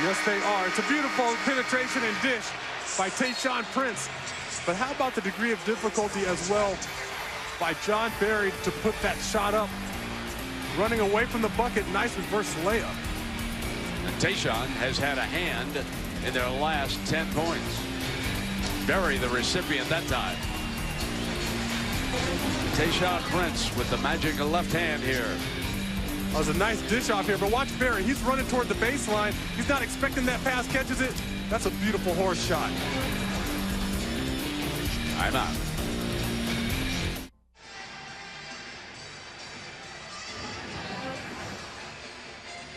Yes, they are. It's a beautiful penetration and dish by Tayshaun Prince. But how about the degree of difficulty as well by John Berry to put that shot up? Running away from the bucket, nice reverse layup. And Tayshaun has had a hand in their last 10 points. Berry the recipient that time. Tayshaun Prince with the Magic left hand here. That was a nice dish off here, but watch Berry. He's running toward the baseline. He's not expecting that pass, catches it. That's a beautiful horse shot. I'm out.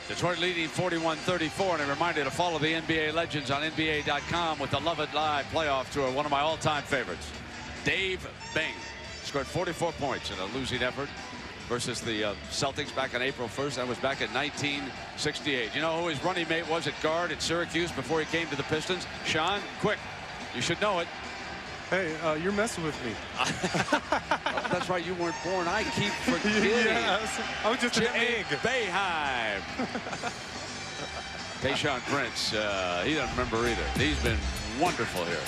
Detroit leading 41-34, and a reminder to follow the NBA legends on NBA.com with the Love It Live playoff tour. One of my all-time favorites, Dave Bing, scored 44 points in a losing effort versus the Celtics back on April 1st. That was back in 1968. You know who his running mate was at guard at Syracuse before he came to the Pistons? Sean Quick. You should know it. Hey, you're messing with me. Oh, that's right, you weren't born. I keep forgetting. Yes, I was just Jimmy an egg. Boeheim. Tayshaun Prince, he doesn't remember either. He's been wonderful here.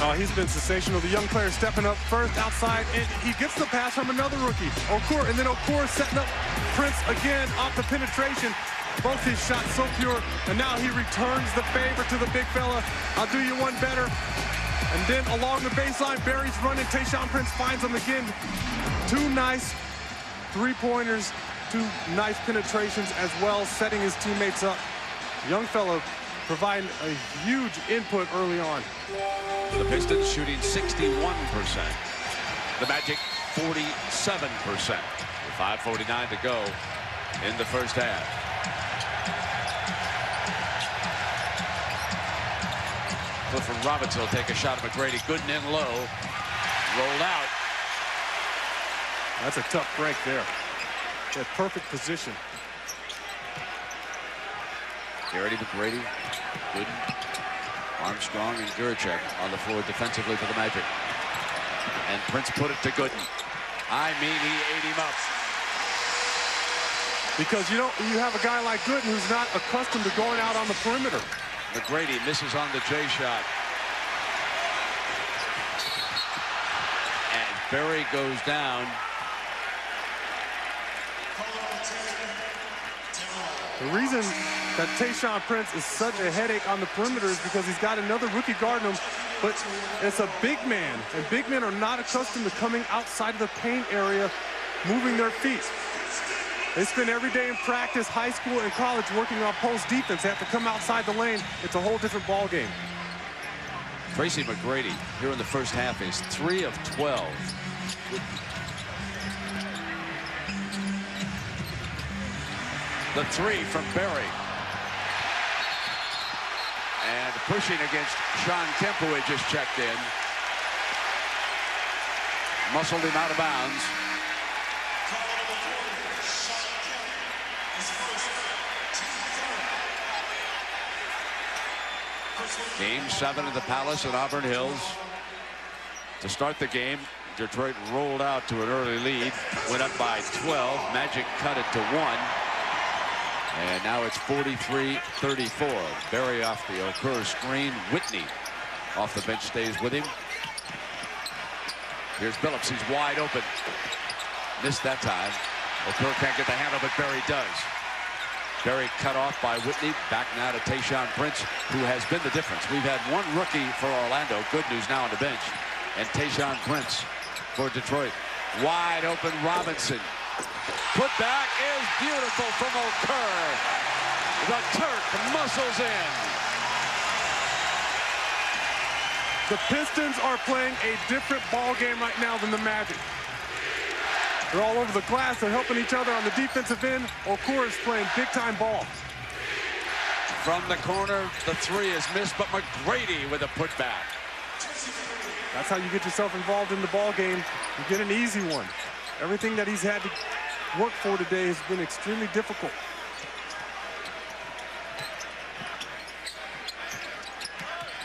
Oh, he's been sensational. The young player stepping up first outside, and he gets the pass from another rookie, Okur, and then Okur setting up Prince again off the penetration. Both his shots so pure, and now he returns the favor to the big fella. I'll do you one better. And then along the baseline, Berry's running. Tayshaun Prince finds him again. Two nice three-pointers, two nice penetrations as well, setting his teammates up. Young fella providing a huge input early on. The Pistons shooting 61%. The Magic 47%. With 5:49 to go in the first half. Clifford Robinson will take a shot at McGrady. Gooden in low. Rolled out. That's a tough break there. That perfect position. Garrity, McGrady, Gooden, Armstrong, and Giriček on the floor defensively for the Magic. And Prince put it to Gooden. I mean, he ate him up. Because you have a guy like Gooden who's not accustomed to going out on the perimeter. McGrady misses on the J shot. And Berry goes down. The reason that Tayshaun Prince is such a headache on the perimeter is because he's got another rookie guarding him, but it's a big man, and big men are not accustomed to coming outside of the paint area, moving their feet. They spend every day in practice, high school and college, working on post defense. They have to come outside the lane. It's a whole different ball game. Tracy McGrady here in the first half is 3 of 12. The 3 from Berry. And pushing against Sean Kemp, who had just checked in. Muscled him out of bounds. Game 7 at the Palace at Auburn Hills. To start the game, Detroit rolled out to an early lead, went up by 12. Magic cut it to 1. And now it's 43-34. Berry off the Okur screen. Whitney off the bench stays with him. Here's Billups. He's wide open. Missed that time. Okur can't get the handle, but Berry does. Berry cut off by Whitney. Back now to Tayshaun Prince, who has been the difference. We've had one rookie for Orlando. Gooden who's now on the bench. And Tayshaun Prince for Detroit. Wide open Robinson. Put back is beautiful from Okur. The Turk muscles in. The Pistons are playing a different ball game right now than the Magic. They're all over the glass. They're helping each other on the defensive end. Okur is playing big-time ball. From the corner, the 3 is missed, but McGrady with a putback. That's how you get yourself involved in the ball game. You get an easy one. Everything that he's had to work for today has been extremely difficult.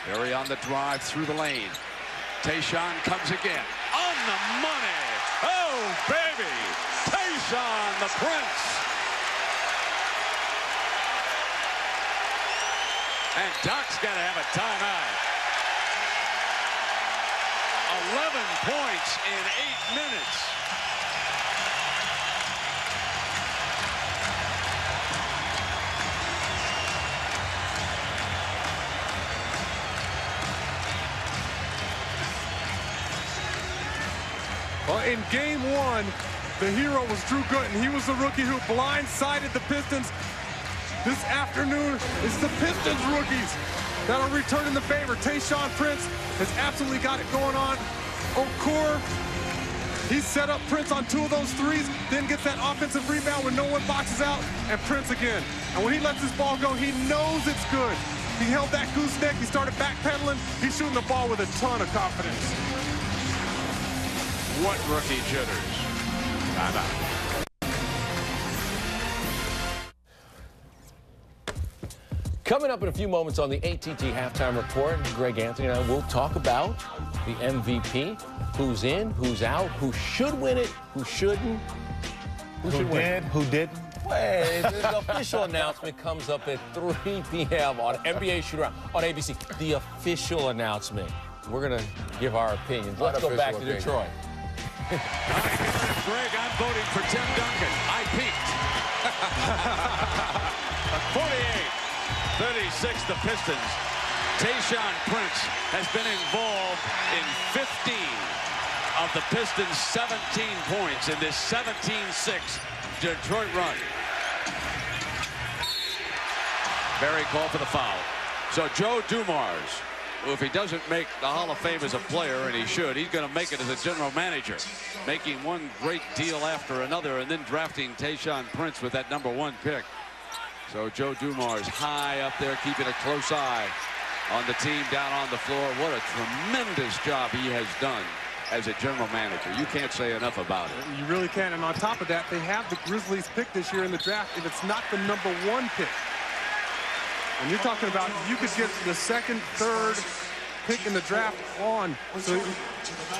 Berry on the drive through the lane. Tayshaun comes again. On the money. Oh, baby. Tayshaun the Prince. And Doc's got to have a timeout. 11 points in 8 minutes. Well, in game 1, the hero was Drew Gooden. He was the rookie who blindsided the Pistons. This afternoon, it's the Pistons rookies that are returning the favor. Tayshaun Prince has absolutely got it going on. Okur, he set up Prince on 2 of those 3s, then gets that offensive rebound when no one boxes out, and Prince again. And when he lets this ball go, he knows it's good. He held that gooseneck, he started backpedaling. He's shooting the ball with a ton of confidence. What rookie jitters. Coming up in a few moments on the ATT Halftime Report, Greg Anthony and I will talk about the MVP, who's in, who's out, who should win it, who shouldn't, who should win. Who didn't? Wait, the official announcement comes up at 3 p.m. on NBA Shootaround on ABC. The official announcement. We're going to give our opinions. Let's go back to Detroit. Greg, I'm voting for Tim Duncan. I peaked. 48-36, the Pistons. Tayshaun Prince has been involved in 15 of the Pistons' 17 points in this 17-6 Detroit run. Berry called for the foul. So Joe Dumars, who, if he doesn't make the Hall of Fame as a player, and he should, he's going to make it as a general manager, making one great deal after another, and then drafting Tayshaun Prince with that #1 pick. So Joe Dumars high up there, keeping a close eye on the team down on the floor. What a tremendous job he has done as a general manager. You can't say enough about it. You really can. And on top of that, they have the Grizzlies pick this year in the draft if it's not the #1 pick. And you're talking about you could get the 2nd, 3rd pick in the draft on. So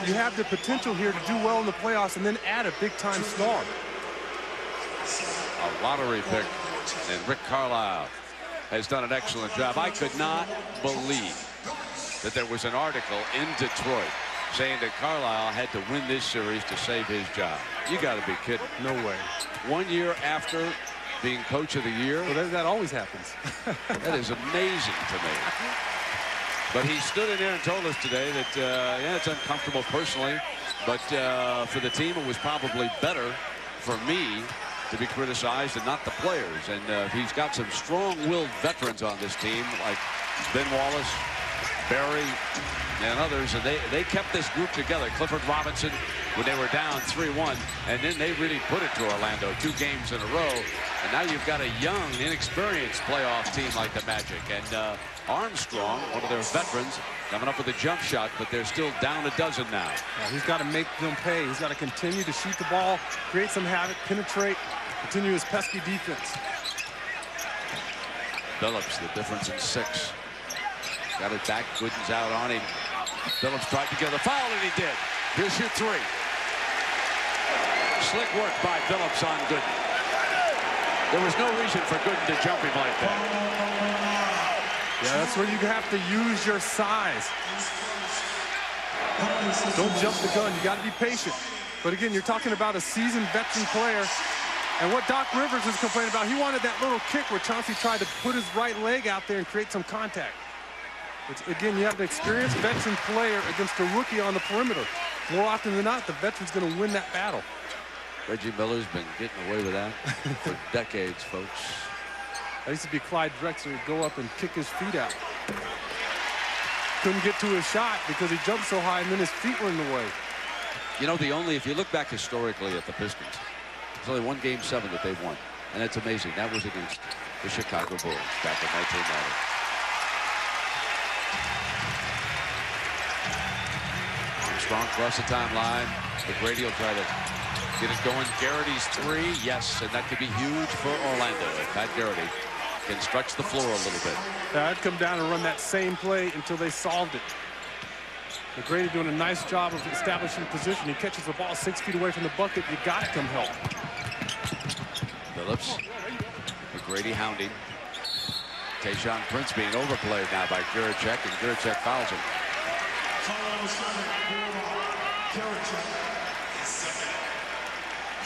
you have the potential here to do well in the playoffs and then add a big-time star. A lottery pick. And Rick Carlisle has done an excellent job. I could not believe that there was an article in Detroit saying that Carlisle had to win this series to save his job. You got to be kidding. No way. 1 year after being coach of the year. Well, that always happens. That is amazing to me. But he stood in there and told us today that, yeah, it's uncomfortable personally, but for the team, it was probably better for me to be criticized and not the players. And he's got some strong-willed veterans on this team, like Ben Wallace, Barry and others, and they kept this group together. Clifford Robinson, when they were down 3-1, and then they really put it to Orlando 2 games in a row. And now you've got a young, inexperienced playoff team like the Magic. And Armstrong, one of their veterans, coming up with a jump shot, but they're still down a dozen now. Yeah, he's got to make them pay. He's got to continue to shoot the ball, create some havoc, penetrate, continue his pesky defense. Billups, the difference in 6. Got it back. Gooden's out on him. Billups tried to get the foul, and he did. He'll shoot 3. Slick work by Billups on Gooden. There was no reason for Gooden to jump him like that. Yeah, that's where you have to use your size. Don't jump the gun. You got to be patient. But again, you're talking about a seasoned veteran player. And what Doc Rivers is complaining about, he wanted that little kick where Chauncey tried to put his right leg out there and create some contact. Again, you have an experienced veteran player against a rookie on the perimeter. More often than not, the veteran's going to win that battle. Reggie Miller's been getting away with that for decades, folks. That used to be Clyde Drexler. He'd go up and kick his feet out. Couldn't get to his shot because he jumped so high and then his feet were in the way. You know, if you look back historically at the Pistons, there's only 1 Game 7 that they've won. And that's amazing. That was against the Chicago Bulls back in 1990. Armstrong across the timeline. McGrady will try to get it going. Garrity's 3, yes, and that could be huge for Orlando if Pat Garrity can stretch the floor a little bit. Yeah, I'd come down and run that same play until they solved it. McGrady doing a nice job of establishing position. He catches the ball 6 feet away from the bucket. You got to come help. Billups. McGrady hounding. Tayshaun Prince being overplayed now by Giriček, and Giriček fouls him.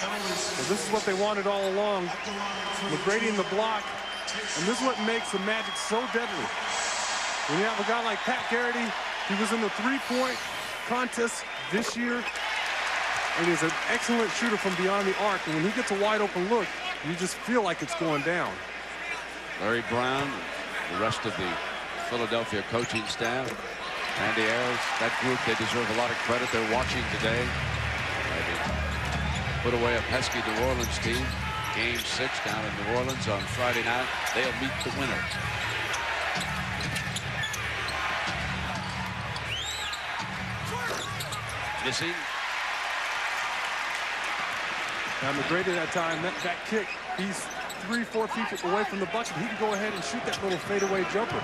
Well, this is what they wanted all along. McGrady in the block. And this is what makes the Magic so deadly. When you have a guy like Pat Garrity, he was in the 3-point contest this year. And he's an excellent shooter from beyond the arc. And when he gets a wide open look, you just feel like it's going down. Larry Brown, the rest of the Philadelphia coaching staff, Randy Ayers, that group, they deserve a lot of credit. They're watching today. Put away a pesky New Orleans team. Game 6 down in New Orleans on Friday night. They'll meet the winner. Missing. Now McGrady that time, that kick, he's 3-4 feet away from the bucket. He can go ahead and shoot that little fadeaway jumper.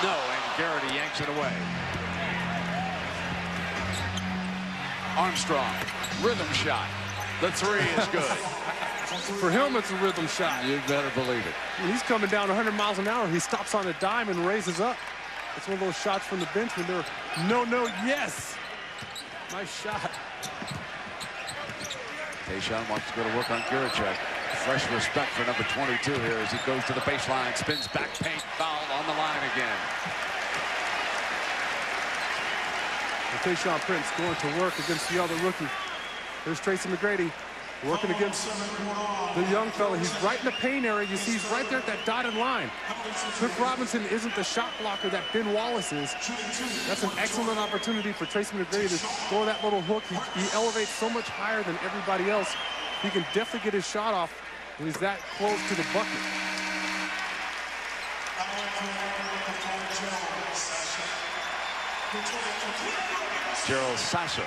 No, and Garrity yanks it away. Armstrong, rhythm shot. The 3 is good. For him, it's a rhythm shot. You better believe it. When he's coming down 100 miles an hour, he stops on a dime and raises up. It's one of those shots from the bench when they're no, yes. Nice shot. Tayshaun wants to go to work on Giriček. Fresh respect for number 22 here as he goes to the baseline, spins back, paint, foul on the line again. And Tayshaun Prince going to work against the other rookie. There's Tracy McGrady working against the young fella. He's right in the paint area. You see he's right there at that dotted line. Cliff Robinson isn't the shot blocker that Ben Wallace is. That's an excellent opportunity for Tracy McGrady to throw that little hook. He elevates so much higher than everybody else. He can definitely get his shot off when he's that close to the bucket. Gerald Sasser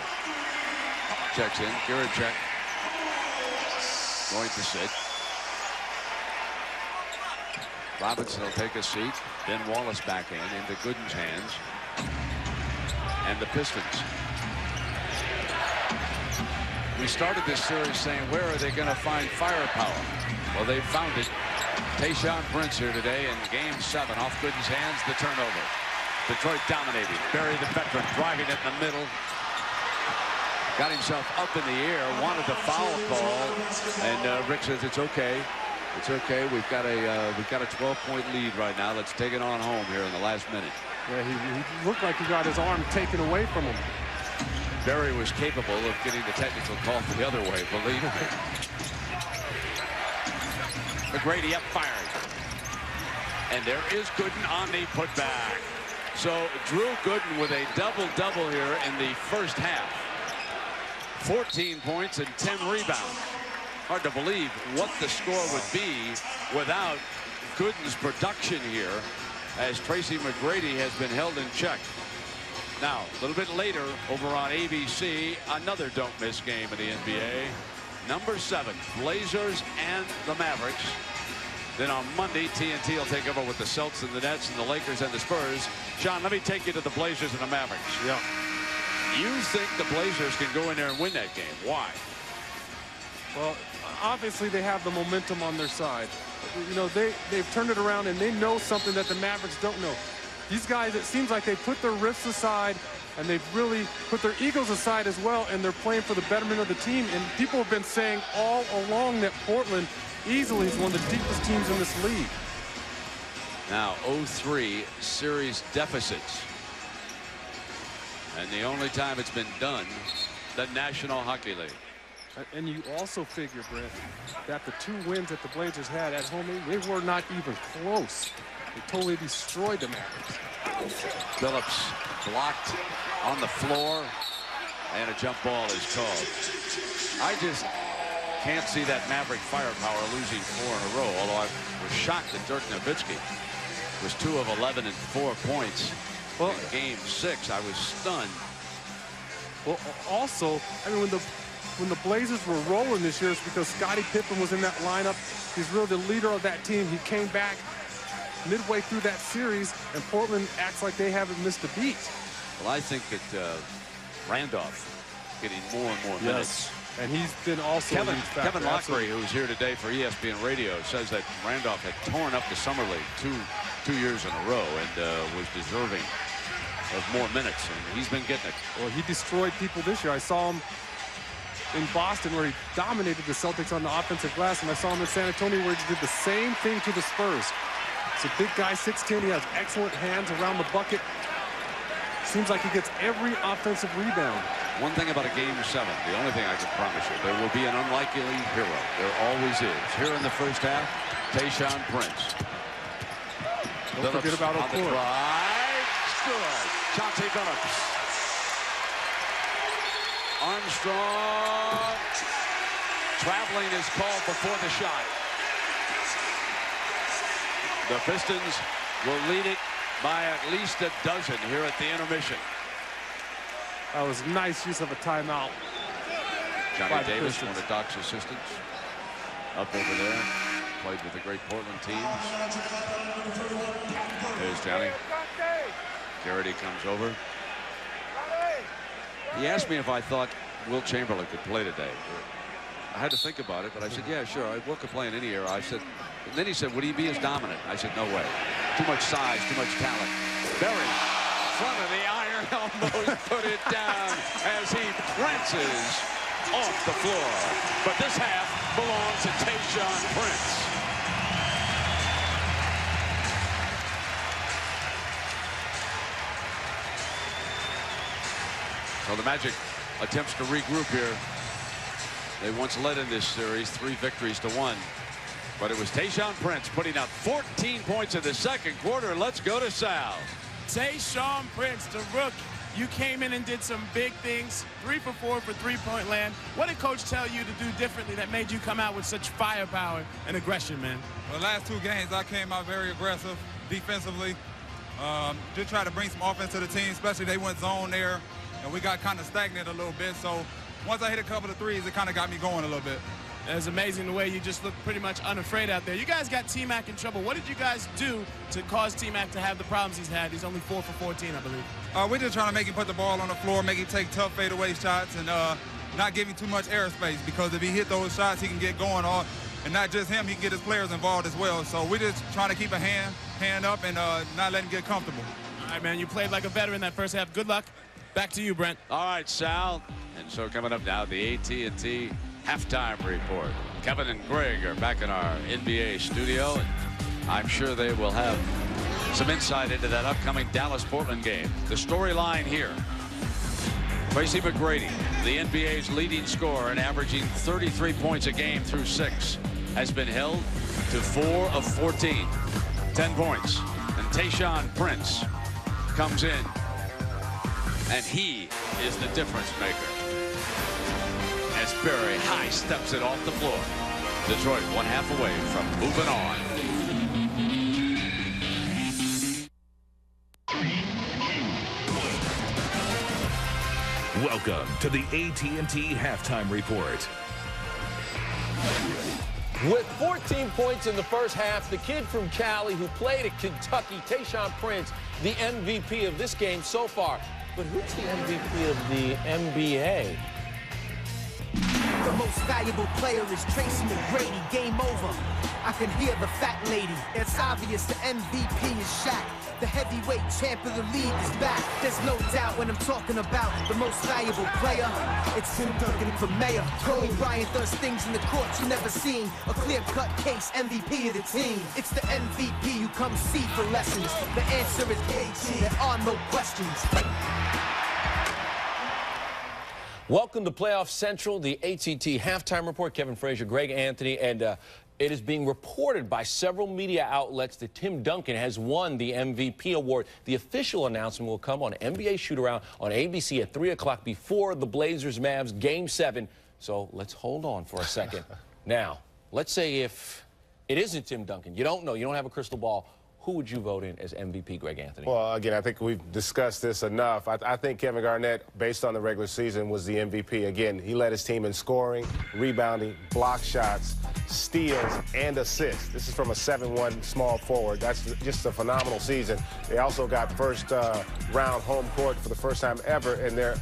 checks in. Giriček going to sit. Robinson will take a seat. Ben Wallace back into Gooden's hands. And the Pistons. We started this series saying, where are they going to find firepower? Well, they found it. Tayshaun Prince here today in Game 7 off Gooden's hands, the turnover. Detroit dominating. Barry, the veteran, driving it in the middle. Got himself up in the air, wanted the foul call, and Rick says it's okay. It's okay. We've got a 12-point lead right now. Let's take it on home here in the last minute. Yeah, he looked like he got his arm taken away from him. Barry was capable of getting the technical call the other way, believe me. McGrady up firing. And there is Gooden on the putback. So Drew Gooden with a double-double here in the first half. 14 points and 10 rebounds. Hard to believe what the score would be without Gooden's production here, as Tracy McGrady has been held in check. Now, a little bit later, over on ABC, another don't-miss game in the NBA. Number 7, Blazers and the Mavericks. Then on Monday, TNT will take over with the Celtics and the Nets and the Lakers and the Spurs. Sean, let me take you to the Blazers and the Mavericks. Yeah. You think the Blazers can go in there and win that game? Why? Well, obviously they have the momentum on their side. You know, they've turned it around, and they know something that the Mavericks don't know. These guys, it seems like they put their rifts aside, and they've really put their egos aside as well, and they're playing for the betterment of the team. And people have been saying all along that Portland easily is one of the deepest teams in this league. Now 0-3 series deficits. And the only time it's been done, the National Hockey League. And you also figure, Brent, that the 2 wins that the Blazers had at home, they were not even close. They totally destroyed the Mavericks. Billups blocked on the floor, and a jump ball is called. I just can't see that Maverick firepower losing 4 in a row, although I was shocked that Dirk Nowitzki was 2 of 11 and 4 points in game 6. I was stunned. Well, also, I mean, when the Blazers were rolling this year, it's because Scottie Pippen was in that lineup. He's really the leader of that team. He came back midway through that series, and Portland acts like they haven't missed a beat. Well, I think that Randolph getting more and more minutes. And he's been also Kevin Lockery, who's here today for ESPN Radio, says that Randolph had torn up the summer league two years in a row and was deserving of more minutes, and he's been getting it. Well, he destroyed people this year. I saw him in Boston where he dominated the Celtics on the offensive glass, and I saw him in San Antonio where he did the same thing to the Spurs. It's a big guy, 6'10". He has excellent hands around the bucket. Seems like he gets every offensive rebound. One thing about a game 7, the only thing I can promise you, there will be an unlikely hero. There always is. Here in the first half, Tayshaun Prince. Don't forget about on the drive. Good. Chauncey Billups. Armstrong. Traveling is called before the shot. The Pistons will lead it by at least a dozen here at the intermission. That was nice use of a timeout. Johnny Davis, one of Doc's assistants, up over there. Played with the great Portland teams. There's Johnny. Garrity comes over. He asked me if I thought Wilt Chamberlain could play today. I had to think about it, but I said, yeah, sure. Wilt could play in any era. I said, and then he said, would he be as dominant? I said, no way. Too much size, too much talent. Berry, front of the iron, almost put it down as he prances off the floor. But this half belongs to Tayshaun Prince. So the Magic attempts to regroup here. They once led in this series, 3 victories to 1. But it was Tayshaun Prince putting up 14 points in the second quarter. Let's go to Sal. Tayshaun Prince, the rookie. You came in and did some big things. 3 for 4 for three-point land. What did Coach tell you to do differently that made you come out with such firepower and aggression, man? Well, the last 2 games, I came out very aggressive defensively. Just try to bring some offense to the team, especially they went zone there, and we got kind of stagnant a little bit. So once I hit a couple of threes, it kind of got me going a little bit. It's amazing the way you just look pretty much unafraid out there. You guys got TMac in trouble. What did you guys do to cause TMac to have the problems he's had? He's only 4 for 14, I believe. We're just trying to make him put the ball on the floor, make him take tough fadeaway shots, and not give him too much airspace, because if he hit those shots, he can get going. And not just him, he can get his players involved as well. So we're just trying to keep a hand up and not let him get comfortable. All right, man, you played like a veteran that first half. Good luck. Back to you, Brent. All right, Sal. And so coming up now, the AT&T halftime report. Kevin and Greg are back in our NBA studio, and I'm sure they will have some insight into that upcoming Dallas-Portland game. The storyline here: Tracy McGrady, the NBA's leading scorer and averaging 33 points a game through 6, has been held to 4 of 14. 10 points. And Tayshaun Prince comes in, and he is the difference maker. As Barry high steps it off the floor. Detroit 1/2 away from moving on. Welcome to the AT&T Halftime Report. With 14 points in the first half, the kid from Cali who played at Kentucky, Tayshaun Prince, the MVP of this game so far. But who's the MVP of the NBA? The most valuable player is Tracy McGrady. Game over. I can hear the fat lady. It's obvious the MVP is Shaq. The heavyweight champ of the league is back. There's no doubt when I'm talking about the most valuable player. It's Tim Duncan for mayor. Kobe Bryant does things in the court you never seen. A clear-cut case, MVP of the team. It's the MVP you come see for lessons. The answer is KG. There are no questions. Welcome to Playoff Central, the AT&T Halftime Report. Kevin Frazier, Greg Anthony, and it is being reported by several media outlets that Tim Duncan has won the MVP award. The official announcement will come on NBA Shoot-Around on ABC at 3 o'clock before the Blazers-Mavs Game 7. So let's hold on for a second. Now, let's say if it isn't Tim Duncan, you don't know, you don't have a crystal ball, who would you vote in as MVP, Greg Anthony? Well, again, I think we've discussed this enough. I think Kevin Garnett, based on the regular season, was the MVP. Again, he led his team in scoring, rebounding, block shots, steals, and assists. This is from a 7-1 small forward. That's just a phenomenal season. They also got first round home court for the first time ever in their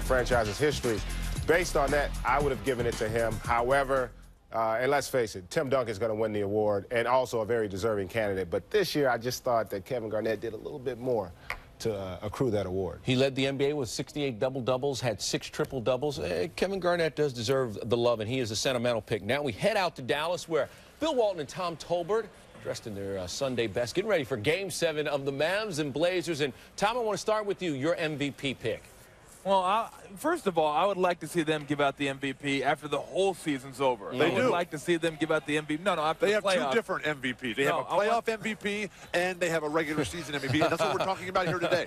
franchise's history. Based on that, I would have given it to him. However, and let's face it, Tim Duncan's going to win the award, and also a very deserving candidate. But this year, I just thought that Kevin Garnett did a little bit more to accrue that award. He led the NBA with 68 double-doubles, had 6 triple-doubles. Kevin Garnett does deserve the love, and he is a sentimental pick. Now we head out to Dallas, where Bill Walton and Tom Tolbert, dressed in their Sunday best, getting ready for Game 7 of the Mavs and Blazers. And Tom, I want to start with you, your MVP pick. Well, first of all, I would like to see them give out the MVP after the whole season's over. I would like to see them give out the MVP. No, after they the playoffs. They have 2 different MVPs. They have a playoff MVP, and they have a regular season MVP. And that's what we're talking about here today.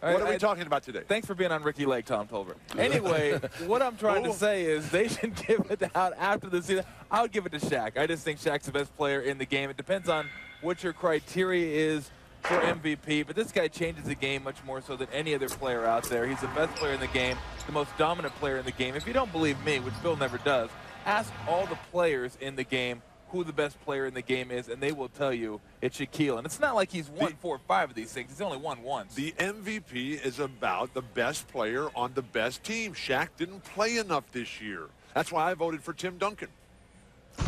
What are we talking about today? Thanks for being on Ricky Lake, Tom Tolbert. Anyway, what I'm trying to say is they should give it out after the season. I would give it to Shaq. I just think Shaq's the best player in the game. It depends on what your criteria is for MVP, but this guy changes the game much more so than any other player out there. He's the best player in the game, the most dominant player in the game. If you don't believe me, which Bill never does, ask all the players in the game who the best player in the game is, and they will tell you it's Shaquille. And it's not like he's won 4 or 5 of these things. He's only won once. The MVP is about the best player on the best team. Shaq didn't play enough this year. That's why I voted for Tim Duncan.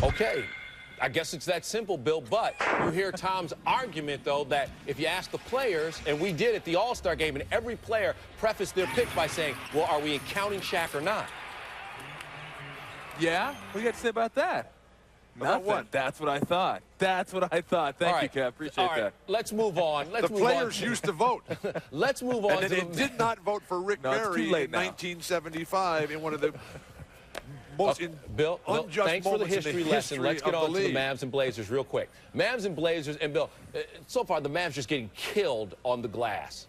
Okay. I guess it's that simple, Bill, but you hear Tom's argument, though, that if you ask the players, and we did at the All-Star game, and every player prefaced their pick by saying, well, are we counting Shaq or not? Yeah? What do you got to say about that? Nothing. What? That's what I thought. That's what I thought. Thank you, Kev. Appreciate that. Let's move on. The players used to vote. Let's move on. And they did not vote for Rick Barry in 1975 in one of the most Bill, unjust thanks for the history lesson. Let's get on to the league. Mavs and Blazers real quick. Mavs and Blazers, and Bill, so far the Mavs just getting killed on the glass.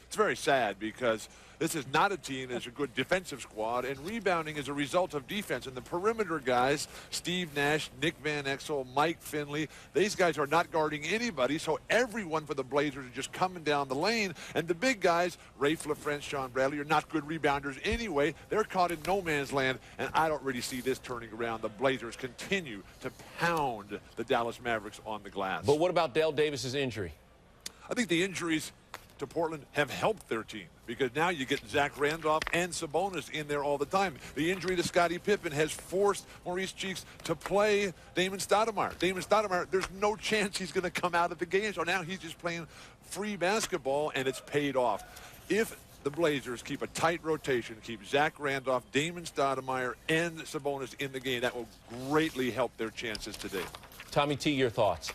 It's very sad because this is not a team that's a good defensive squad, and rebounding is a result of defense. And the perimeter guys, Steve Nash, Nick Van Exel, Mike Finley, these guys are not guarding anybody, so everyone for the Blazers are just coming down the lane. And the big guys, Rafe LaFrance, Sean Bradley, are not good rebounders anyway. They're caught in no man's land, and I don't really see this turning around. The Blazers continue to pound the Dallas Mavericks on the glass. But what about Dale Davis's injury? I think the injuries to Portland have helped their team because now you get Zach Randolph and Sabonis in there all the time. The injury to Scottie Pippen has forced Maurice Cheeks to play Damon Stoudemire. Damon Stoudemire, there's no chance he's going to come out of the game, so now he's just playing free basketball, and it's paid off. If the Blazers keep a tight rotation, keep Zach Randolph, Damon Stoudemire, and Sabonis in the game, that will greatly help their chances today. Tommy T, your thoughts?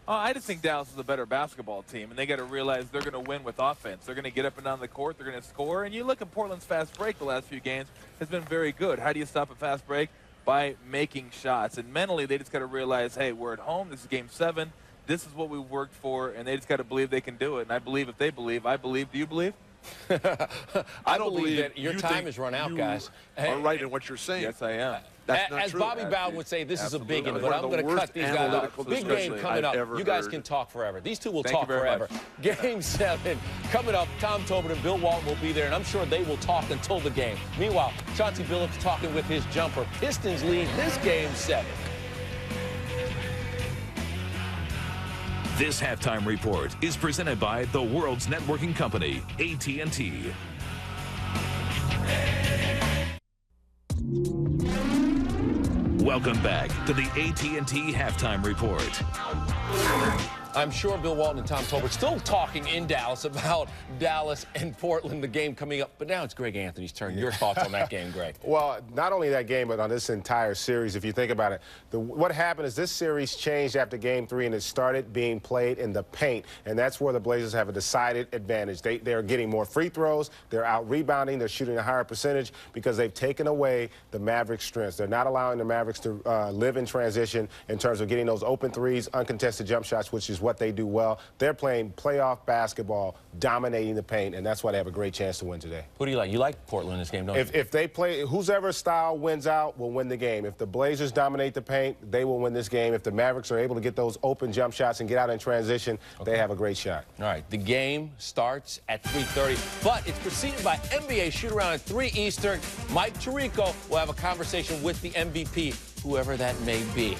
I just think Dallas is a better basketball team, and they got to realize they're going to win with offense. They're going to get up and down the court. They're going to score. And you look at Portland's fast break the last few games has been very good. How do you stop a fast break? By making shots. And mentally, they just got to realize, hey, we're at home. This is Game 7. this is what we worked for, and they just got to believe they can do it. And I believe if they believe, I believe. Do you believe? I believe that your time has run out, guys. Hey, are right in what you're saying. Yes, I am. That's not As true. Bobby Bowden would say, this Absolutely. is a big one, but I'm going to cut these guys off. Big game coming up. You guys heard. can talk forever. These two will Thank talk you very forever. much. Game 7 coming up. Tom Tobin and Bill Walton will be there, and I'm sure they will talk until the game. Meanwhile, Chauncey Billups talking with his jumper. Pistons lead this game 7. This halftime report is presented by the world's networking company, AT&T. Welcome back to the AT&T halftime report. I'm sure Bill Walton and Tom Tolbert still talking in Dallas about Dallas and Portland, the game coming up. But now it's Greg Anthony's turn. Your thoughts on that game, Greg? Well, not only that game, but on this entire series, if you think about it, what happened is this series changed after Game 3, and it started being played in the paint, and that's where the Blazers have a decided advantage. They're getting more free throws, they're out-rebounding, they're shooting a higher percentage because they've taken away the Mavericks' strengths. They're not allowing the Mavericks to live in transition in terms of getting those open threes, uncontested jump shots, which is what they do well. They're playing playoff basketball, dominating the paint, and that's why they have a great chance to win today. Who do you like? You like Portland in this game, don't you? If they play, whoever style wins out will win the game. If the Blazers dominate the paint, they will win this game. If the Mavericks are able to get those open jump shots and get out in transition, they have a great shot. All right, the game starts at 3:30, but it's preceded by NBA shoot-around at 3 Eastern. Mike Tirico will have a conversation with the MVP, whoever that may be.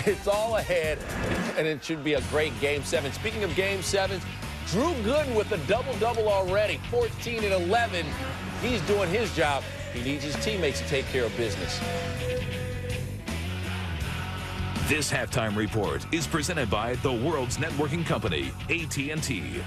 It's all ahead, and it should be a great Game 7. Speaking of Game 7s, Drew Gooden with a double-double already, 14 and 11. He's doing his job. He needs his teammates to take care of business. This halftime report is presented by the world's networking company, AT&T.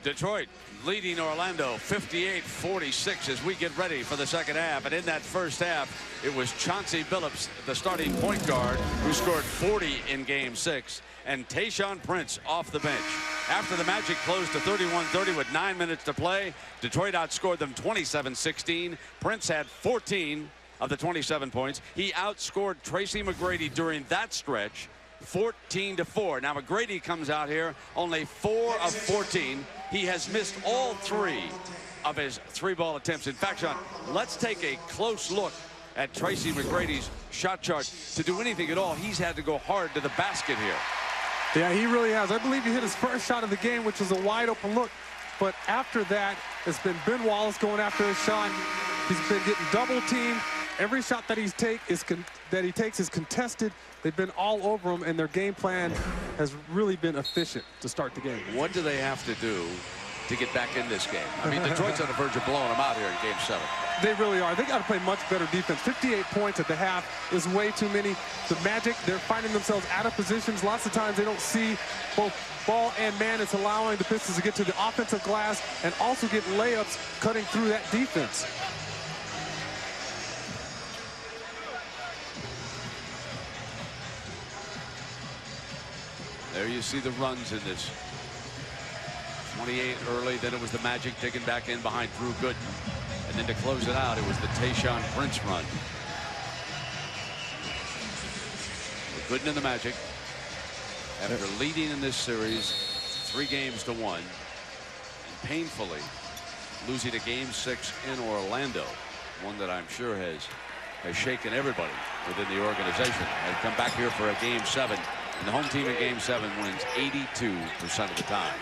Detroit leading Orlando 58-46 as we get ready for the second half. And in that first half, it was Chauncey Billups, the starting point guard, who scored 40 in Game 6, and Tayshaun Prince off the bench. After the Magic closed to 31-30 with 9 minutes to play, Detroit outscored them 27-16. Prince had 14 of the 27 points. He outscored Tracy McGrady during that stretch 14-4. Now McGrady comes out here only 4 of 14. He has missed all 3 of his 3-ball attempts. In fact, Sean, let's take a close look at Tracy McGrady's shot chart. To do anything at all, he's had to go hard to the basket here. Yeah, he really has. I believe he hit his first shot of the game, which was a wide open look. But after that, it's been Ben Wallace going after his shot. He's been getting double teamed. Every shot that he takes is contested. They've been all over him, and their game plan has really been efficient to start the game. What do they have to do to get back in this game? I mean, Detroit's on the verge of blowing them out here in Game 7. They really are. They got to play much better defense. 58 points at the half is way too many. The Magic, they're finding themselves out of positions. Lots of times they don't see both ball and man. It's allowing the Pistons to get to the offensive glass and also get layups cutting through that defense. There you see the runs in this. 28 early, then it was the Magic digging back in behind Drew Gooden. And then to close it out, it was the Tayshaun Prince run. Gooden and the Magic, after leading in this series 3-1, and painfully losing a Game 6 in Orlando, one that I'm sure has shaken everybody within the organization. They come back here for a Game 7. And the home team in Game 7 wins 82% of the time.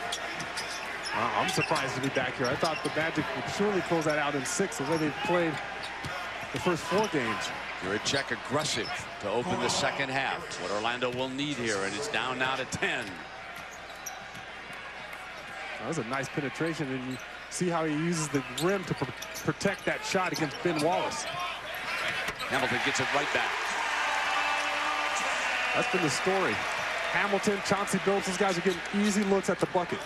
I'm surprised to be back here. I thought the Magic would surely close that out in 6, the way they've played the first 4 games. Giriček aggressive to open the second half. What Orlando will need here, and it's down now to 10. That was a nice penetration, and you see how he uses the rim to protect that shot against Ben Wallace. Hamilton gets it right back. That's been the story. Hamilton, Chauncey Billups, those guys are getting easy looks at the bucket.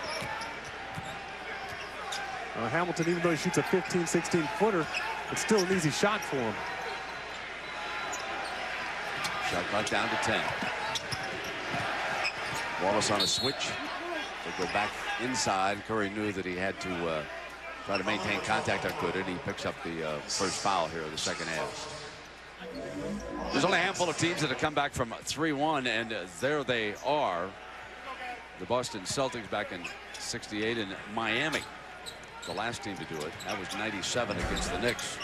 Hamilton, even though he shoots a 15, 16-footer, it's still an easy shot for him. Shot clock down to 10. Wallace on a switch. They go back inside. Curry knew that he had to Try to maintain contact on Gooden. He picks up the first foul here in the second half. There's only a handful of teams that have come back from 3-1, and there they are. The Boston Celtics back in '68 in Miami. The last team to do it. That was '97 against the Knicks.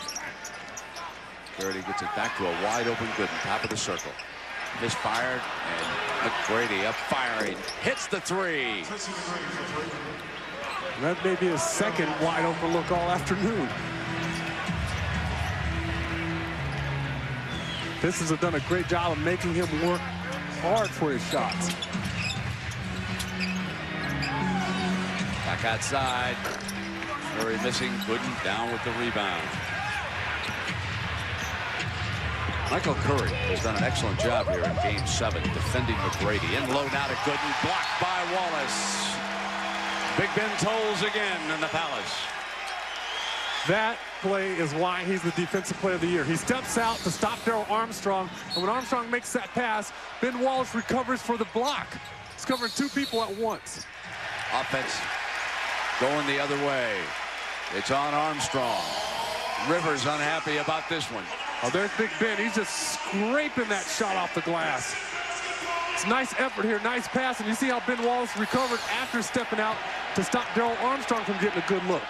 Garrity gets it back to a wide open Gooden, top of the circle. Misfired, and McGrady up firing. Hits the three. That may be his second wide open look all afternoon. Pistons have done a great job of making him work hard for his shots. Back outside. Murray missing. Gooden down with the rebound. Michael Curry has done an excellent job here in Game 7, defending McGrady. In low now to Gooden, blocked by Wallace. Big Ben tolls again in the Palace. That play is why he's the defensive player of the year. He steps out to stop Darrell Armstrong, and when Armstrong makes that pass, Ben Wallace recovers for the block. He's covering two people at once. Offense going the other way. It's on Armstrong. Rivers unhappy about this one. Oh, there's Big Ben. He's just scraping that shot off the glass. It's a nice effort here, nice pass, and you see how Ben Wallace recovered after stepping out to stop Darrell Armstrong from getting a good look.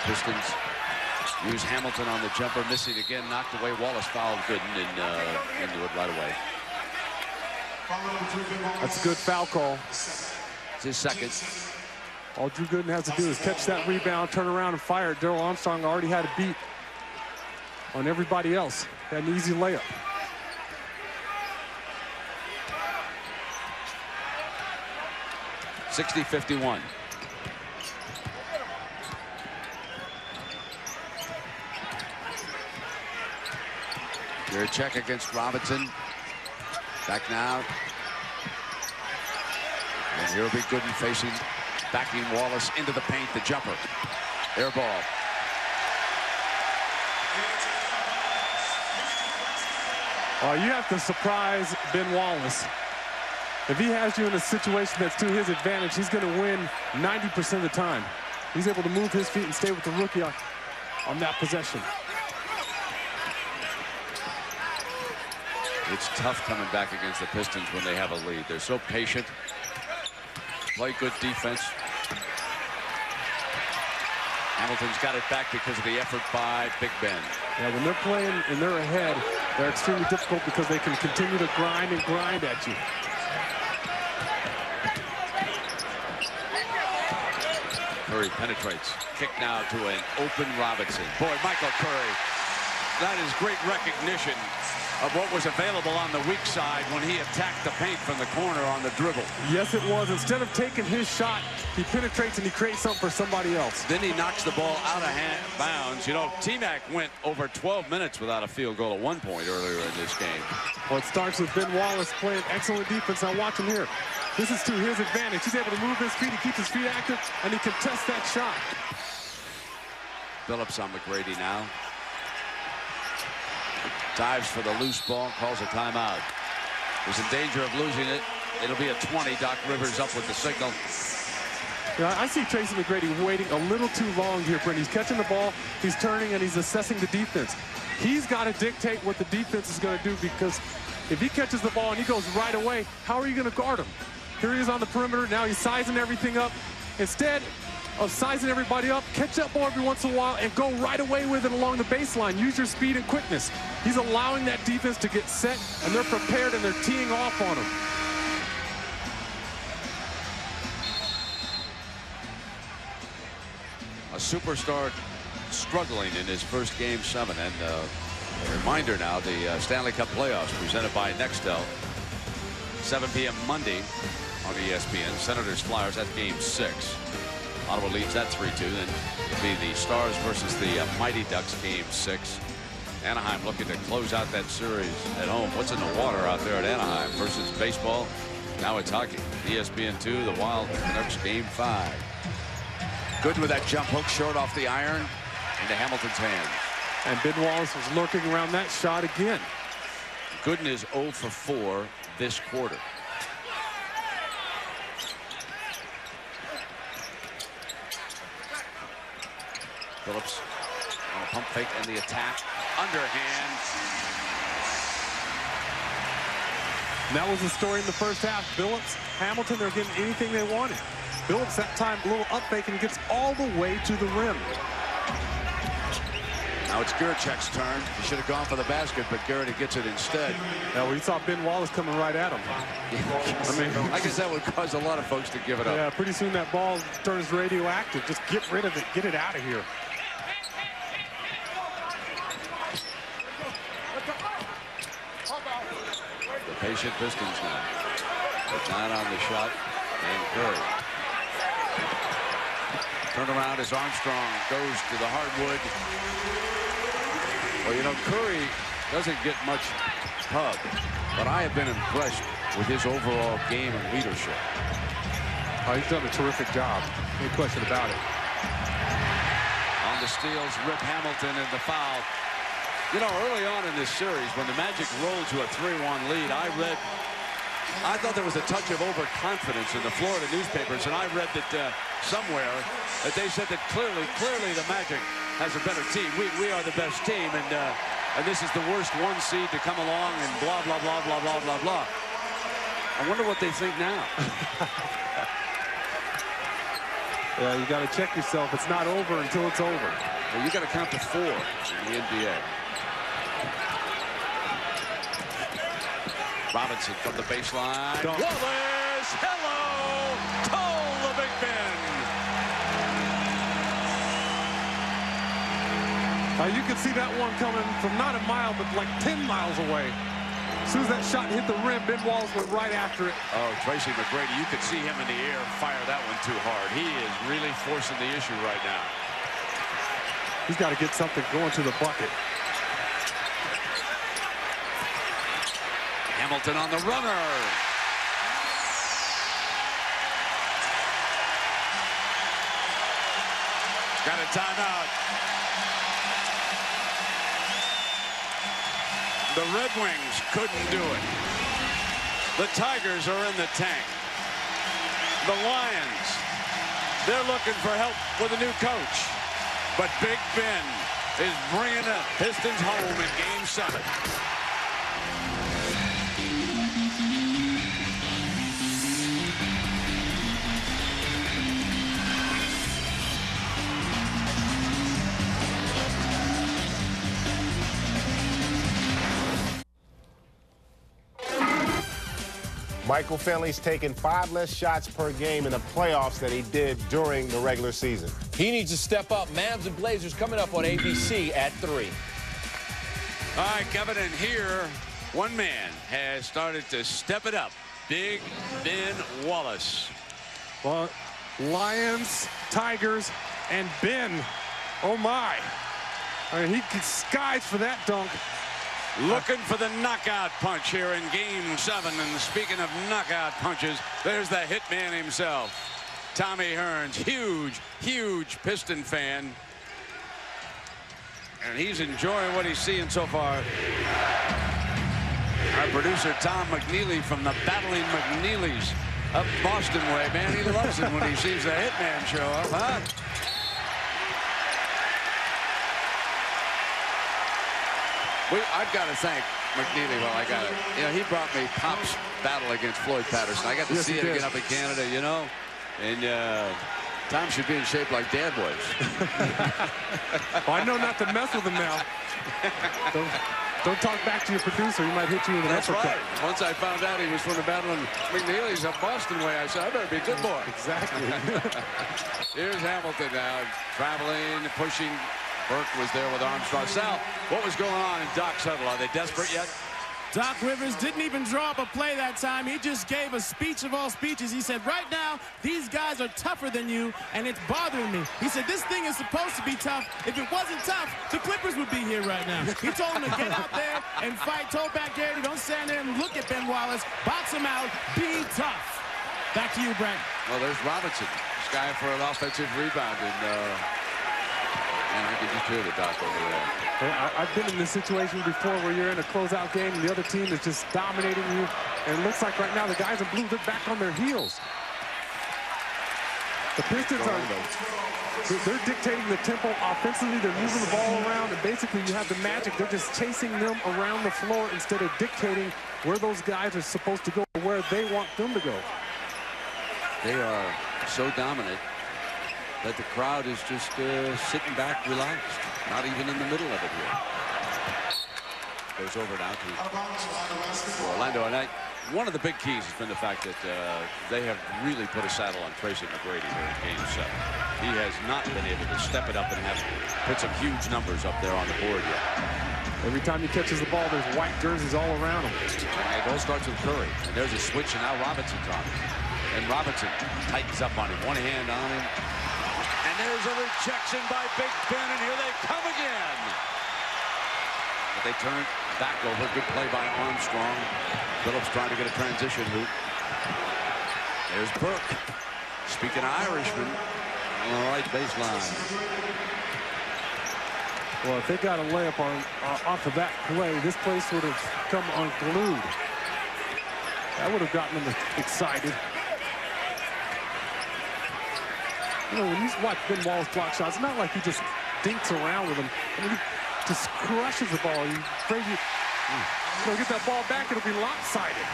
Pistons use Hamilton on the jumper, missing again, knocked away. Wallace fouled Gooden and into it right away. That's a good foul call. It's his second. All Drew Gooden has to do is catch that rebound, turn around and fire. Darrell Armstrong already had a beat on everybody else. Had an easy layup. (60-51). Giriček against Robinson. Back now. And here will be Gooden facing, backing Wallace into the paint, the jumper. Air ball. You have to surprise Ben Wallace. If he has you in a situation that's to his advantage, he's going to win 90% of the time. He's able to move his feet and stay with the rookie on that possession. It's tough coming back against the Pistons when they have a lead. They're so patient. Play good defense. Hamilton's got it back because of the effort by Big Ben. Yeah, when they're playing and they're ahead, they're extremely difficult because they can continue to grind and grind at you. Curry penetrates. Kick now to an open Robinson. Boy, Michael Curry. That is great recognition of what was available on the weak side when he attacked the paint from the corner on the dribble. Yes, it was. Instead of taking his shot, he penetrates and he creates something for somebody else. Then he knocks the ball out of bounds. You know, TMac went over 12 minutes without a field goal at one point earlier in this game. Well, it starts with Ben Wallace playing excellent defense. Now watch him here. This is to his advantage. He's able to move his feet. He keeps his feet active, and he contests that shot. Billups on McGrady now. Dives for the loose ball, calls a timeout. Was in danger of losing it. It'll be a 20. Doc Rivers up with the signal. Yeah, I see Tracy McGrady waiting a little too long here, Brent. He's catching the ball, he's turning, and he's assessing the defense. He's got to dictate what the defense is going to do, because if he catches the ball and he goes right away, how are you going to guard him? Here he is on the perimeter. Now he's sizing everything up. Instead of sizing everybody up, catch that ball every once in a while and go right away with it along the baseline. Use your speed and quickness. He's allowing that defense to get set, and they're prepared, and they're teeing off on him. A superstar struggling in his first Game 7. And a reminder now, the Stanley Cup playoffs presented by Nextel. 7 p.m. Monday on ESPN. Senators Flyers, that's Game 6. Ottawa leads that 3-2. Then it'll be the Stars versus the Mighty Ducks, Game 6. Anaheim looking to close out that series at home. What's in the water out there at Anaheim versus baseball? Now it's hockey. ESPN 2, the Wild Canucks, Game 5. Good with that jump hook, short off the iron into Hamilton's hand. And Ben Wallace was lurking around that shot again. Gooden is 0 for 4. this quarter. Billups on a pump fake and the attack. Underhand. And that was the story in the first half. Billups, Hamilton, they're getting anything they wanted. Billups that time, a little up fake, and gets all the way to the rim. Now it's Giriček's turn. He should have gone for the basket, but Giriček gets it instead. Yeah, we saw Ben Wallace coming right at him. I guess that would cause a lot of folks to give it up. Yeah, pretty soon that ball turns radioactive. Just get rid of it. Get it out of here. The patient Pistons now. But not on the shot. And Curry. Turnaround as Armstrong goes to the hardwood. Well, you know, Curry doesn't get much pub, but I have been impressed with his overall game and leadership. Oh, he's done a terrific job. No question about it. On the steals, Rip Hamilton and the foul. You know, early on in this series, when the Magic rolled to a 3-1 lead, I thought there was a touch of overconfidence in the Florida newspapers, and I read that somewhere that they said that clearly the Magic has a better team. We are the best team, and this is the worst one seed to come along, and blah blah blah blah blah blah blah. I wonder what they think now. Yeah, you got to check yourself. It's not over until it's over. Well, you got to count to 4 in the NBA. Robinson from the baseline. Wallace, hello, Cole the Big Ben. You can see that one coming from not a mile, but like 10 miles away. As soon as that shot hit the rim, Ben Wallace went right after it. Oh, Tracy McGrady, you could see him in the air fire that one too hard. He is really forcing the issue right now. He's got to get something going to the bucket. Hamilton on the runner. Got a timeout. The Red Wings couldn't do it. The Tigers are in the tank. The Lions, they're looking for help with a new coach. But Big Ben is bringing the Pistons home in Game 7. Michael Finley's taken 5 less shots per game in the playoffs than he did during the regular season. He needs to step up. Mavs and Blazers coming up on ABC at 3. All right, Kevin, and here, one man has started to step it up. Big Ben Wallace. Well, Lions, Tigers, and Ben. Oh, my. I mean, he skies for that dunk. Looking for the knockout punch here in Game 7. And speaking of knockout punches, there's the hitman himself, Tommy Hearns. Huge Piston fan. And he's enjoying what he's seeing so far. Our producer, Tom McNeely from the Battling McNeelys up Boston way. Man, he loves it when he sees the hitman show up, huh? I've got to thank McNeely while I got it. You know, he brought me Pop's battle against Floyd Patterson. I got to see it again up in Canada, you know. And Tom should be in shape like Dad was. Well, I know not to mess with him now. Don't talk back to your producer. He might hit you with an uppercut. That's right. Once I found out he was from the Battling McNeely's up Boston way, I said, I better be a good boy. Exactly. Here's Hamilton now, traveling, pushing. Burke was there with Armstrong. Sal, what was going on in Doc's huddle? Are they desperate yet? Doc Rivers didn't even draw up a play that time. He just gave a speech of all speeches. He said, right now, these guys are tougher than you, and it's bothering me. He said, this thing is supposed to be tough. If it wasn't tough, the Clippers would be here right now. He told them to get out there and fight. Told Pat Garrity, don't stand there and look at Ben Wallace. Box him out. Be tough. Back to you, Brent. Well, there's Robinson. This guy for an offensive rebound. And And I can just hear the doc over there. I've been in this situation before where you're in a closeout game and the other team is just dominating you. And it looks like right now the guys in blue, they're back on their heels. The Pistons they're dictating the tempo offensively. They're moving the ball around, and basically you have the Magic. They're just chasing them around the floor instead of dictating where those guys are supposed to go, where they want them to go. They are so dominant that the crowd is just sitting back relaxed, not even in the middle of it here. Goes over now to Orlando, and one of the big keys has been the fact that they have really put a saddle on Tracy McGrady here in Game 7. He has not been able to step it up and have put some huge numbers up there on the board yet. Every time he catches the ball, there's white jerseys all around him. And it all starts with Curry, and there's a switch, and now Robinson's on him. And Robinson tightens up on him, one hand on him. And there's a rejection by Big Ben, and here they come again. But they turn back over. Good play by Armstrong. Billups trying to get a transition hoop. There's Burke. Speaking of Irishman, on the right baseline. Well, if they got a layup off of that play, this place would have come unglued. That would have gotten them excited. You know, when you watch Ben Wallace block shots, it's not like he just dinks around with them. I mean, he just crushes the ball. He's crazy. He'll get that ball back, it'll be lopsided.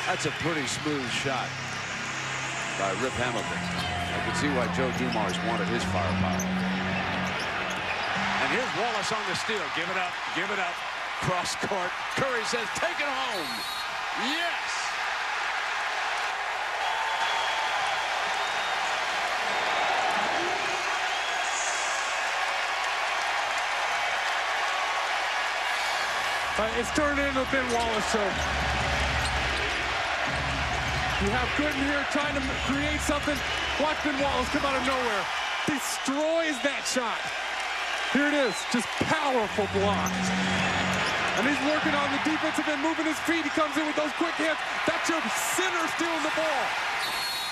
That's a pretty smooth shot by Rip Hamilton. I can see why Joe Dumars wanted his firepower. And here's Wallace on the steal. Give it up, give it up. Cross court. Curry says, take it home. Yes! It's turned into a Ben Wallace show. You have Gooden here trying to create something. Watch Ben Wallace come out of nowhere. Destroys that shot. Here it is, just powerful block. And he's working on the defensive end, moving his feet. He comes in with those quick hits. That's your center stealing the ball.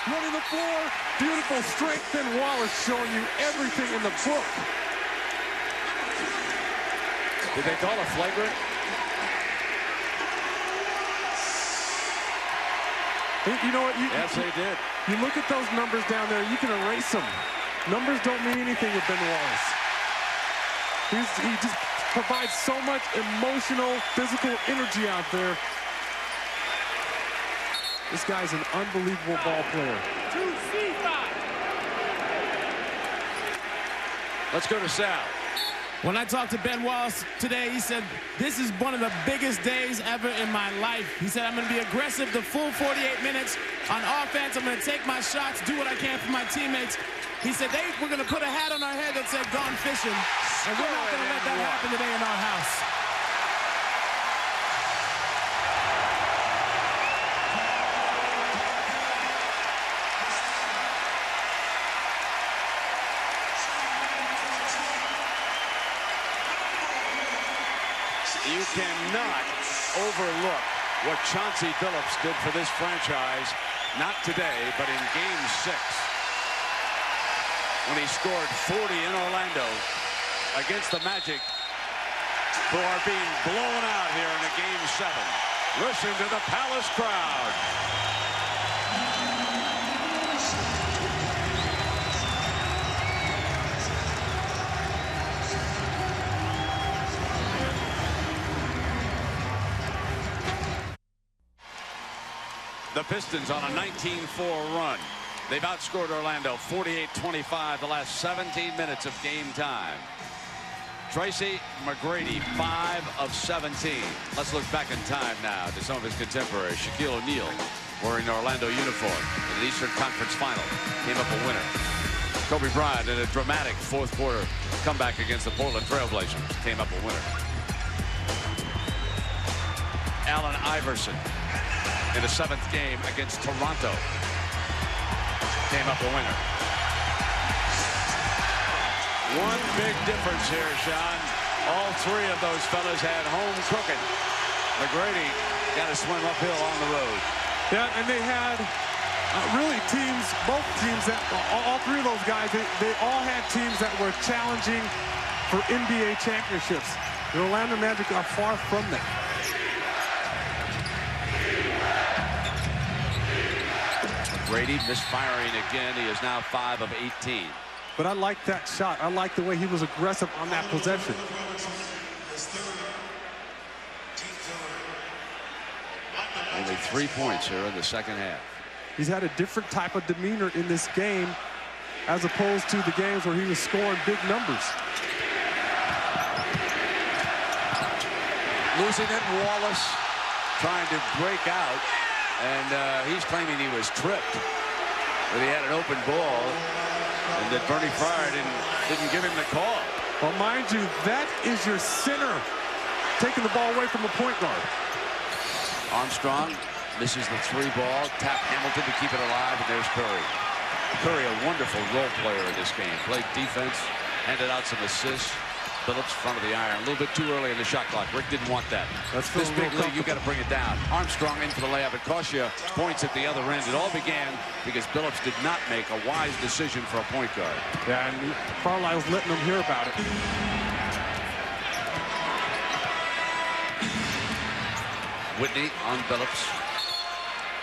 Running the floor, beautiful strength. Ben Wallace showing you everything in the book. Did they call a flagrant? You know what? Yes, they did. You look at those numbers down there, you can erase them. Numbers don't mean anything with Ben Wallace. He just provides so much emotional, physical energy out there. This guy's an unbelievable ball player. Let's go to Sal. When I talked to Ben Wallace today, he said, this is one of the biggest days ever in my life. He said, I'm going to be aggressive the full 48 minutes on offense. I'm going to take my shots, do what I can for my teammates. He said, we're going to put a hat on our head that said, gone fishing. And we're not going to let that happen today in our house. You cannot overlook what Chauncey Billups did for this franchise, not today, but in Game 6, when he scored 40 in Orlando against the Magic, who are being blown out here in a Game 7. Listen to the Palace crowd. The Pistons on a 19-4 run. They've outscored Orlando 48-25 the last 17 minutes of game time. Tracy McGrady, 5 of 17. Let's look back in time now to some of his contemporaries. Shaquille O'Neal wearing an Orlando uniform in the Eastern Conference Final. Came up a winner. Kobe Bryant in a dramatic fourth quarter comeback against the Portland Trailblazers. Came up a winner. Allen Iverson in the 7th game against Toronto. Came up a winner. One big difference here, Sean. All 3 of those fellas had home cooking. McGrady got to swim uphill on the road. Yeah, and they had really teams, both teams, all three of those guys, they all had teams that were challenging for NBA championships. The Orlando Magic are far from that. McGrady misfiring again. He is now 5 of 18. But I like that shot. I like the way he was aggressive on that possession. Only 3 points here in the second half. He's had a different type of demeanor in this game as opposed to the games where he was scoring big numbers. Losing it, Wallace trying to break out, and he's claiming he was tripped. But he had an open ball, and that Bernie Fryer didn't give him the call. Well, mind you, that is your center taking the ball away from the point guard. Armstrong misses the 3 ball. Tap Hamilton to keep it alive, and there's Curry. Curry, a wonderful role player in this game. Played defense, handed out some assists. Billups front of the iron. A little bit too early in the shot clock. Rick didn't want that. This big lead, you got to bring it down. Armstrong in for the layup. It costs you points at the other end. It all began because Billups did not make a wise decision for a point guard. Yeah, and Carlisle's letting them hear about it. Whitney on Billups.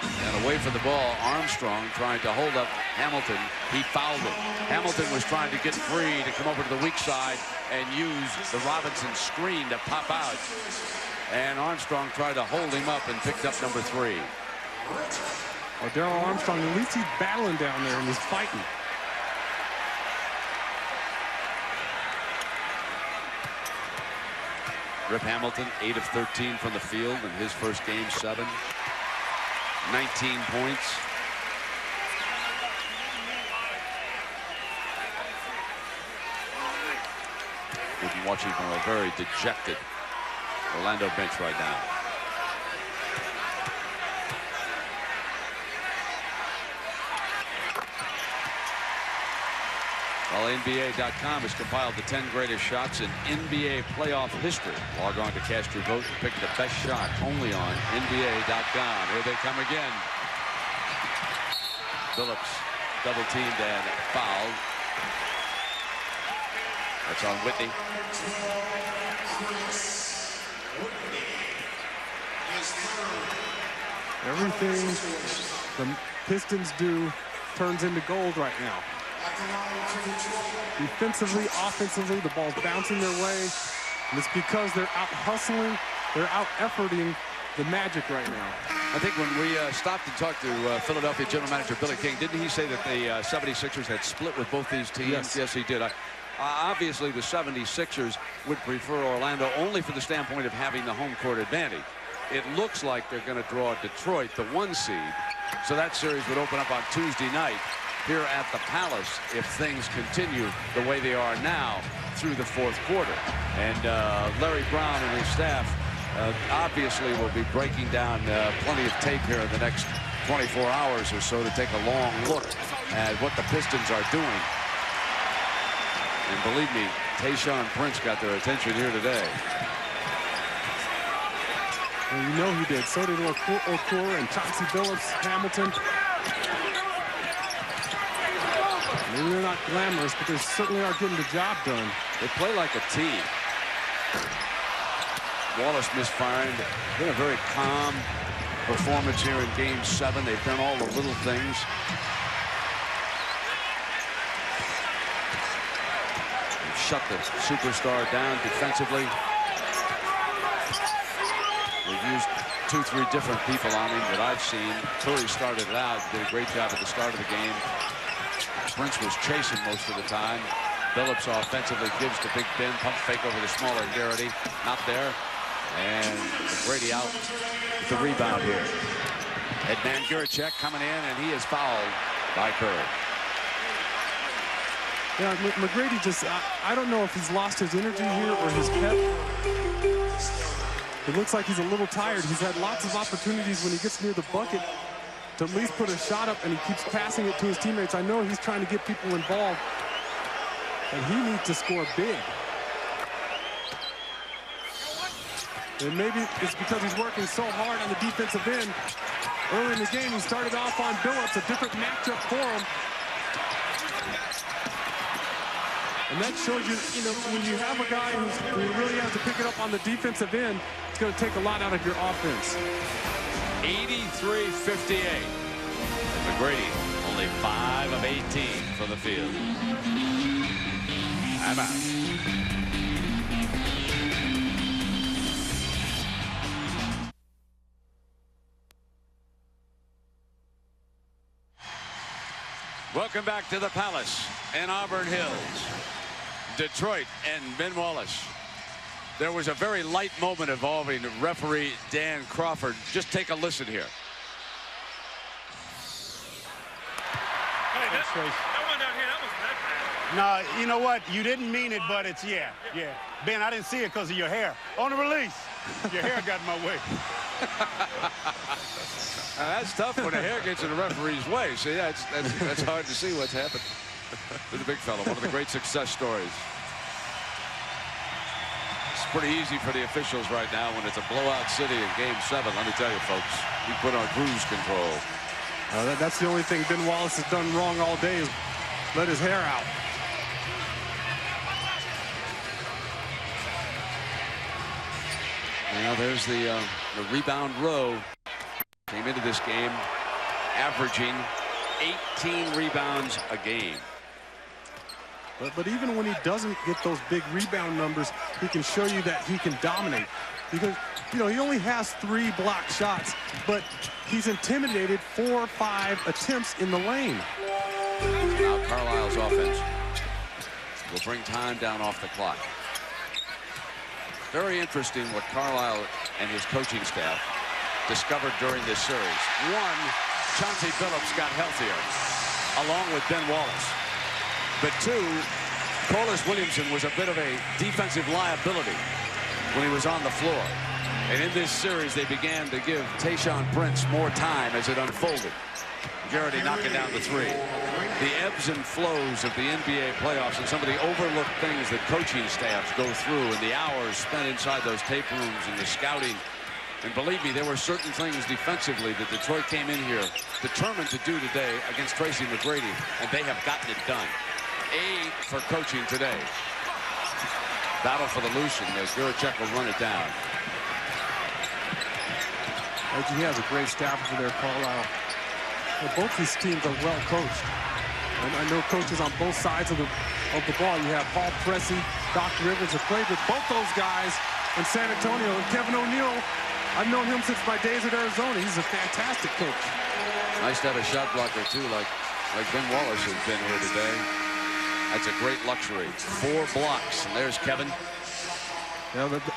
And away from the ball, Armstrong trying to hold up Hamilton. He fouled him. Hamilton was trying to get free to come over to the weak side and use the Robinson screen to pop out. And Armstrong tried to hold him up and picked up number 3. Well, Darrell Armstrong, at least he's battling down there and he's fighting. Rip Hamilton, 8 of 13 from the field in his first game, 7. 19 points. We've been watching from a very dejected Orlando bench right now. Well, NBA.com has compiled the 10 greatest shots in NBA playoff history. Log on to cast your vote and pick the best shot only on NBA.com. Here they come again. Billups double teamed and fouled. That's on Whitney. Everything the Pistons do turns into gold right now. Defensively, offensively, the ball's bouncing their way. And it's because they're out hustling, they're out efforting the Magic right now. I think when we stopped and talked to Philadelphia General Manager Billy King, didn't he say that the 76ers had split with both these teams? Yes, he did. Obviously, the 76ers would prefer Orlando only for the standpoint of having the home court advantage. It looks like they're going to draw Detroit, the 1 seed. So that series would open up on Tuesday night here at the Palace if things continue the way they are now through the 4th quarter. And Larry Brown and his staff obviously will be breaking down plenty of tape here in the next 24 hours or so to take a long look at what the Pistons are doing. And believe me, Tayshaun Prince got their attention here today. Well, you know he did. So did Okura and Chauncey Billups, Hamilton. Maybe they're not glamorous, but they certainly are getting the job done. They play like a team. Wallace misfiring. Been a very calm performance here in Game 7. They've done all the little things. They've shut the superstar down defensively. They've used 2-3 different people on him that I've seen. Curry started it out, did a great job at the start of the game. Prince was chasing most of the time. Billups offensively gives the big Ben, pump fake over the smaller Garrity. Not there. And McGrady out with the rebound here. Headman Giriček coming in, and he is fouled by Curry. Yeah, McGrady just, I don't know if he's lost his energy here or his pep. It looks like he's a little tired. He's had lots of opportunities when he gets near the bucket to at least put a shot up, and he keeps passing it to his teammates. I know he's trying to get people involved, and he needs to score big. And maybe it's because he's working so hard on the defensive end Early in the game, he started off on Billups, a different matchup for him. And that shows you, when you have a guy who really has to pick it up on the defensive end, it's going to take a lot out of your offense. 83-58. McGrady only 5 of 18 from the field. I'm out. Welcome back to the Palace in Auburn Hills. Detroit and Ben Wallace. There was a very light moment involving referee Dan Crawford. Just take a listen here. Hey, that one down here, that was bad. No, you know what? You didn't mean it, but it's, yeah. Ben, I didn't see it because of your hair. On the release, your hair got in my way. That's tough when the hair gets in the referee's way. See, that's hard to see what's happened to the big fella. One of the great success stories. It's pretty easy for the officials right now when it's a blowout city in Game 7. Let me tell you, folks, we put on cruise control. That's the only thing Ben Wallace has done wrong all day is let his hair out. Now there's the rebound row. Came into this game averaging 18 rebounds a game. But even when he doesn't get those big rebound numbers, he can show you that he can dominate. Because, he only has 3 block shots, but he's intimidated 4 or 5 attempts in the lane. Now Carlisle's offense will bring time down off the clock. Very interesting what Carlisle and his coaching staff discovered during this series. One, Chauncey Billups got healthier, along with Ben Wallace. But 2, Corliss Williamson was a bit of a defensive liability when he was on the floor. And in this series, they began to give Tayshaun Prince more time as it unfolded. Giriček knocking down the 3. The ebbs and flows of the NBA playoffs and some of the overlooked things that coaching staffs go through and the hours spent inside those tape rooms and the scouting. And believe me, there were certain things defensively that Detroit came in here determined to do today against Tracy McGrady, and they have gotten it done. A for coaching today. Battle for the loose, and Giriček will run it down. He has a great staff over there, Carlisle. Both these teams are well coached. And I know coaches on both sides of the ball. You have Paul Pressey, Doc Rivers have played with both those guys in San Antonio. And Kevin O'Neal, I've known him since my days at Arizona. He's a fantastic coach. Nice to have a shot blocker, too, like Ben Wallace has been here today. That's a great luxury. 4 blocks, and there's Kevin.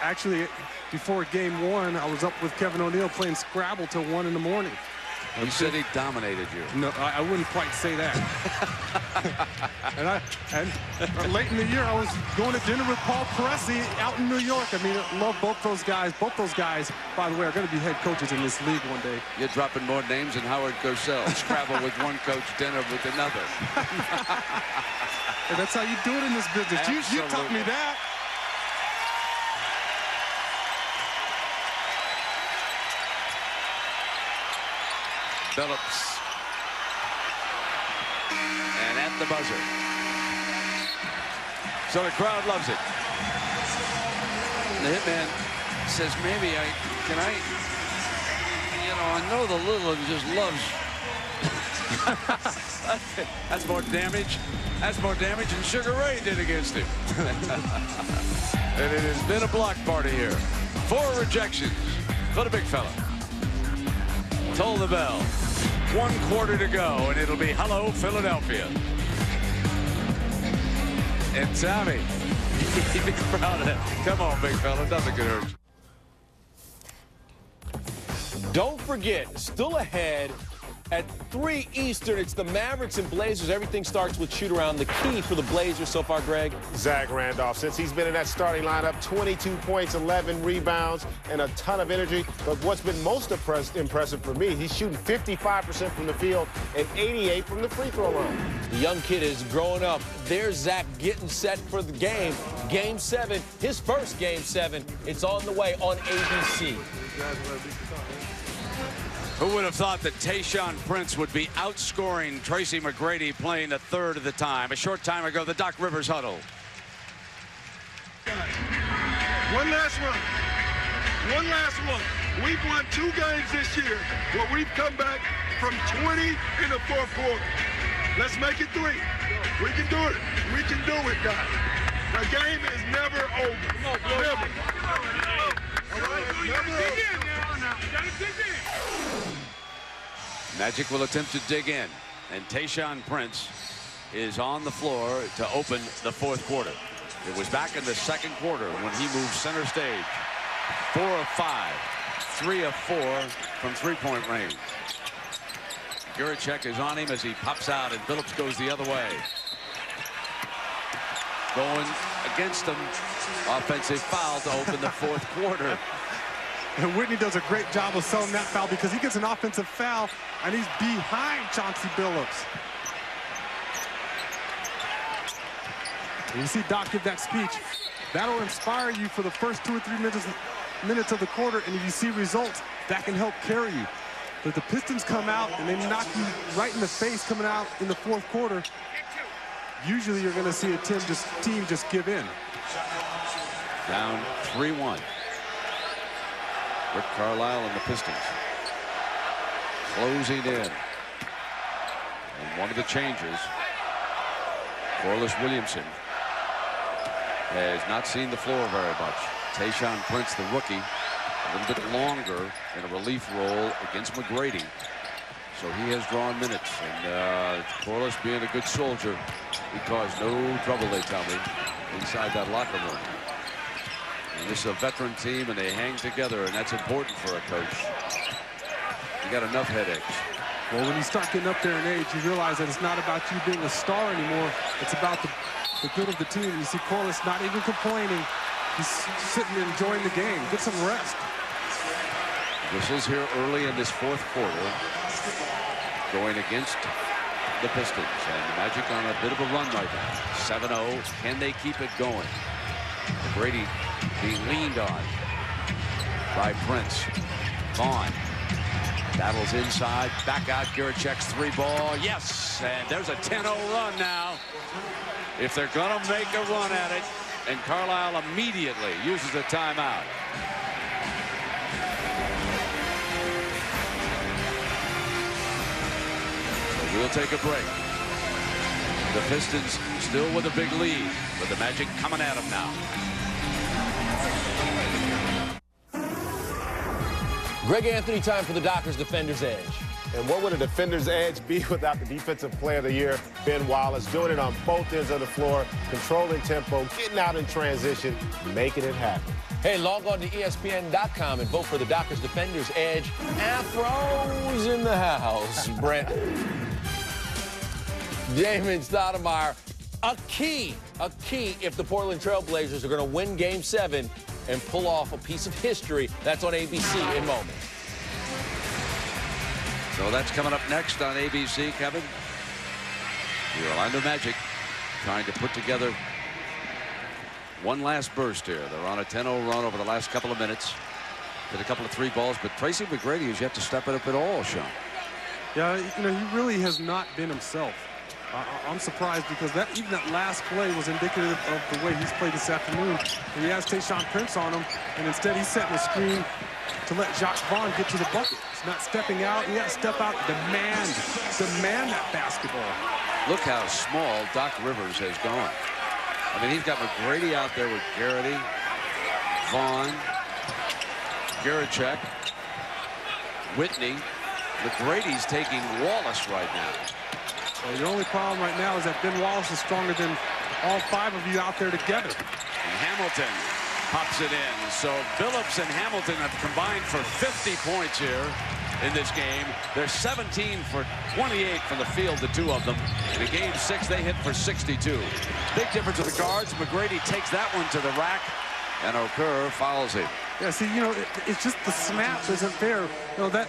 Actually, before Game 1, I was up with Kevin O'Neal playing Scrabble till 1 in the morning. He said he dominated you. No, I wouldn't quite say that. and late in the year, I was going to dinner with Paul Pressey out in New York. I mean, I love both those guys. Both those guys, by the way, are going to be head coaches in this league one day. You're dropping more names than Howard Cosell. Scrabble with one coach, dinner with another. And that's how you do it in this business. You taught me that. Billups. And at the buzzer. So the crowd loves it. The hitman says, maybe I know the little one just loves. That's more damage. That's more damage than Sugar Ray did against him. And it has been a block party here. 4 rejections for the big fella. Toll the bell. 1 quarter to go, and it'll be hello, Philadelphia. And Tommy, you'd be proud of that. Come on, big fella, nothing could hurt you. Don't forget, still ahead at 3 Eastern, it's the Mavericks and Blazers. Everything starts with shoot-around. The key for the Blazers so far, Greg? Zach Randolph. Since he's been in that starting lineup, 22 points, 11 rebounds, and a ton of energy. But what's been most impressive for me, he's shooting 55% from the field and 88% from the free throw line. The young kid is growing up. There's Zach getting set for the game. Game 7, his first Game 7. It's on the way on ABC. Who would have thought that Tayshaun Prince would be outscoring Tracy McGrady playing a third of the time? A short time ago, the Doc Rivers huddle. One last run. One last one. We've won 2 games this year where we've come back from 20 in the fourth quarter. Let's make it 3. We can do it. We can do it, guys. The game is never over. Never. All right? Never over. Magic will attempt to dig in, and Tayshaun Prince is on the floor to open the fourth quarter. It was back in the second quarter when he moved center stage. 4 of 5, 3 of 4 from three-point range. Giriček is on him as he pops out, and Billups goes the other way. Going against him, offensive foul to open the fourth quarter. And Whitney does a great job of selling that foul because he gets an offensive foul and he's behind Chauncey Billups. And you see Doc give that speech. That'll inspire you for the first 2 or 3 minutes of the quarter, and if you see results, that can help carry you. But the Pistons come out and they knock you right in the face coming out in the fourth quarter. Usually you're going to see a team just give in. Down 3-1. Rick Carlisle and the Pistons closing in. And one of the changers, Corliss Williamson, has not seen the floor very much. Tayshaun Prince, the rookie, a little bit longer in a relief role against McGrady. So he has drawn minutes. And Corliss, being a good soldier, he caused no trouble, they tell me, inside that locker room. And this is a veteran team, and they hang together, and that's important for a coach. You got enough headaches. Well, when you start getting up there in age, you realize that it's not about you being a star anymore. It's about the good of the team. You see Corliss not even complaining. He's sitting and enjoying the game. Get some rest. This is here early in this fourth quarter, going against the Pistons. And the Magic on a bit of a run right now. 7-0. Can they keep it going? McGrady being leaned on by Prince. Vaughn battles inside. Back out. Giriček's 3-ball. Yes. And there's a 10-0 run now. If they're going to make a run at it. And Carlisle immediately uses a timeout. So we'll take a break. The Pistons still with a big lead, but the Magic coming at them now. Greg Anthony, time for the Dockers Defender's Edge. And what would a defender's edge be without the Defensive Player of the Year, Ben Wallace, doing it on both ends of the floor, controlling tempo, getting out in transition, making it happen. Hey, log on to ESPN.com and vote for the Dockers Defender's Edge. Afros in the house, Brent. Damon Stoudemire, a key if the Portland Trail Blazers are going to win Game 7 and pull off a piece of history. That's on ABC in moments. So that's coming up next on ABC, Kevin. The Orlando Magic trying to put together one last burst here. They're on a 10-0 run over the last couple of minutes. Hit a couple of 3 balls, but Tracy McGrady has yet to step it up at all, Sean. Yeah, you know, he really has not been himself. I'm surprised because even that last play was indicative of the way he's played this afternoon. He has Tayshaun Prince on him, and instead he's setting a screen to let Jacques Vaughn get to the bucket. He's not stepping out. He has to step out, demand that basketball. Look how small Doc Rivers has gone. I mean, he's got McGrady out there with Garrity, Vaughn, Giriček, Whitney. McGrady's taking Wallace right now. Well, the only problem right now is that Ben Wallace is stronger than all 5 of you out there together. And Hamilton pops it in. So Billups and Hamilton have combined for 50 points here in this game. They're 17 for 28 from the field, the 2 of them. In Game 6, they hit for 62. Big difference with the guards. McGrady takes that one to the rack, and Okur fouls him. Yeah, see, you know, it's just the snap isn't there. You know, that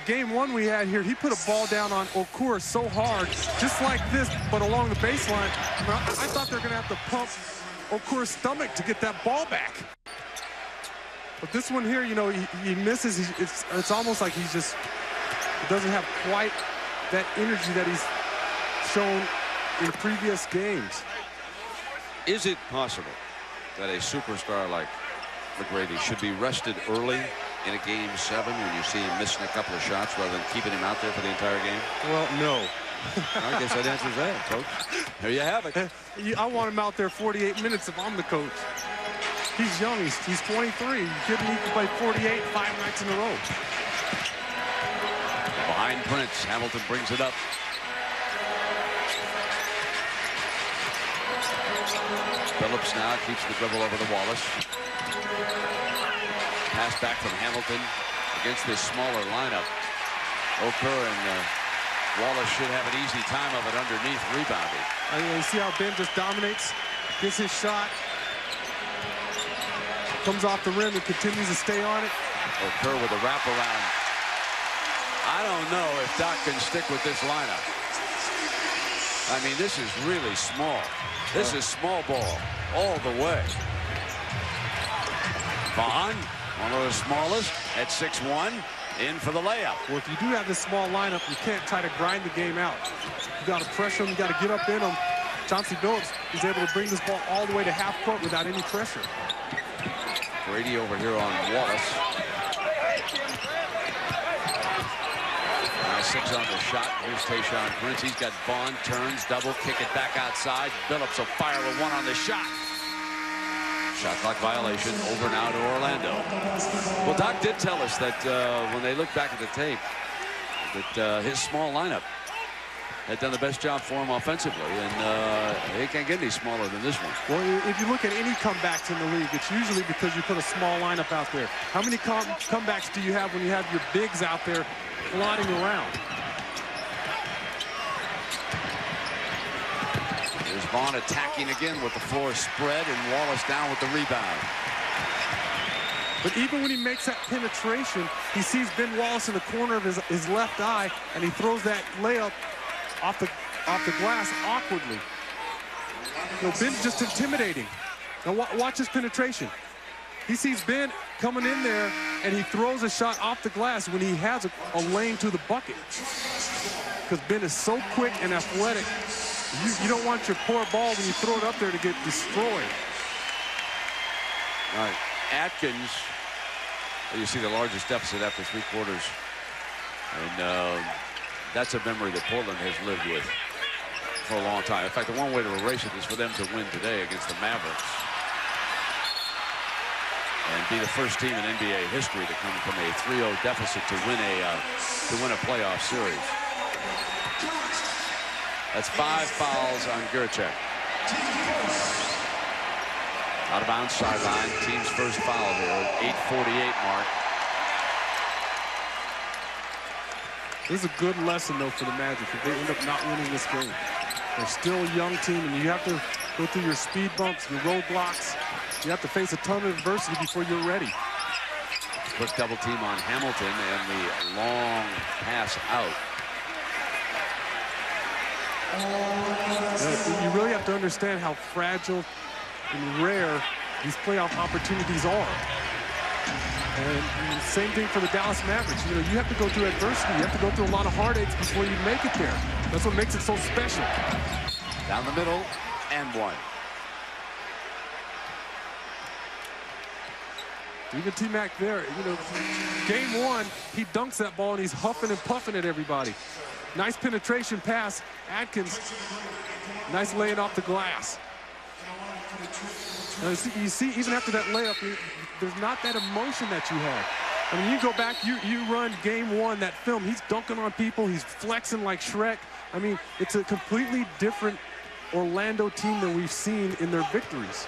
Game 1 we had here, he put a ball down on Okur so hard, just like this, but along the baseline. I thought they were going to have to pump Okur's stomach to get that ball back. But this one here, you know, he misses. It's almost like he's just He doesn't have quite that energy that he's shown in previous games. Is it possible that a superstar like McGrady should be rested early in a game 7 when you see him missing a couple of shots rather than keeping him out there for the entire game? Well, no. I guess that answers that, Coach. There you have it. I want him out there 48 minutes if I'm the coach. He's young. He's 23. You kidding me? He can play 48 5 nights in a row. Behind Prince, Hamilton brings it up. Billups now keeps the dribble over to Wallace. Pass back from Hamilton against this smaller lineup. Okur and Wallace should have an easy time of it underneath, rebounding. You see how Ben just dominates, gets his shot, comes off the rim and continues to stay on it. Okur with a wraparound. I don't know if Doc can stick with this lineup. I mean, this is really small. This is small ball all the way. Vaughn, one of the smallest at 6'1", in for the layup. Well, if you do have this small lineup, you can't try to grind the game out. You got to pressure them. You got to get up in them. Chauncey Billups is able to bring this ball all the way to half court without any pressure. Grady over here on Wallace. Now 6 on the shot. Here's Tayshaun Prince. He's got Vaughn, turns, double, kick it back outside. Billups will fire a 1 on the shot. Shot clock violation. Over now to Orlando. Well, Doc did tell us that when they look back at the tape, that his small lineup had done the best job for him offensively, and he can't get any smaller than this one. Well, if you look at any comebacks in the league, it's usually because you put a small lineup out there. How many comebacks do you have when you have your bigs out there plodding around? There's Vaughn attacking again with the floor spread, and Wallace down with the rebound. But even when he makes that penetration, he sees Ben Wallace in the corner of his left eye, and he throws that layup off the glass awkwardly. You know, Ben's just intimidating. Now watch his penetration. He sees Ben coming in there, and he throws a shot off the glass when he has a lane to the bucket. Because Ben is so quick and athletic. You don't want your poor ball when you throw it up there to get destroyed. All right, Atkins, you see the largest deficit after 3 quarters. And that's a memory that Portland has lived with for a long time. In fact, the one way to erase it is for them to win today against the Mavericks and be the first team in NBA history to come from a 3-0 deficit to win a playoff series. That's 5 fouls on Giriček. Out of bounds sideline. Team's first foul here. 8:48 mark. This is a good lesson, though, for the Magic if they end up not winning this game. They're still a young team, and you have to go through your speed bumps, your roadblocks. You have to face a ton of adversity before you're ready. Quick double team on Hamilton and the long pass out. You really have to understand how fragile and rare these playoff opportunities are. And same thing for the Dallas Mavericks. You know, you have to go through adversity. You have to go through a lot of heartaches before you make it there. That's what makes it so special. Down the middle and 1. Even TMac there, you know, game 1, he dunks that ball and he's huffing and puffing at everybody. Nice penetration pass. Atkins, nice laying off the glass. Now, you see, even after that layup, there's not that emotion that you had. I mean, you go back, you run game 1, that film, he's dunking on people, he's flexing like Shrek. I mean, it's a completely different Orlando team than we've seen in their victories.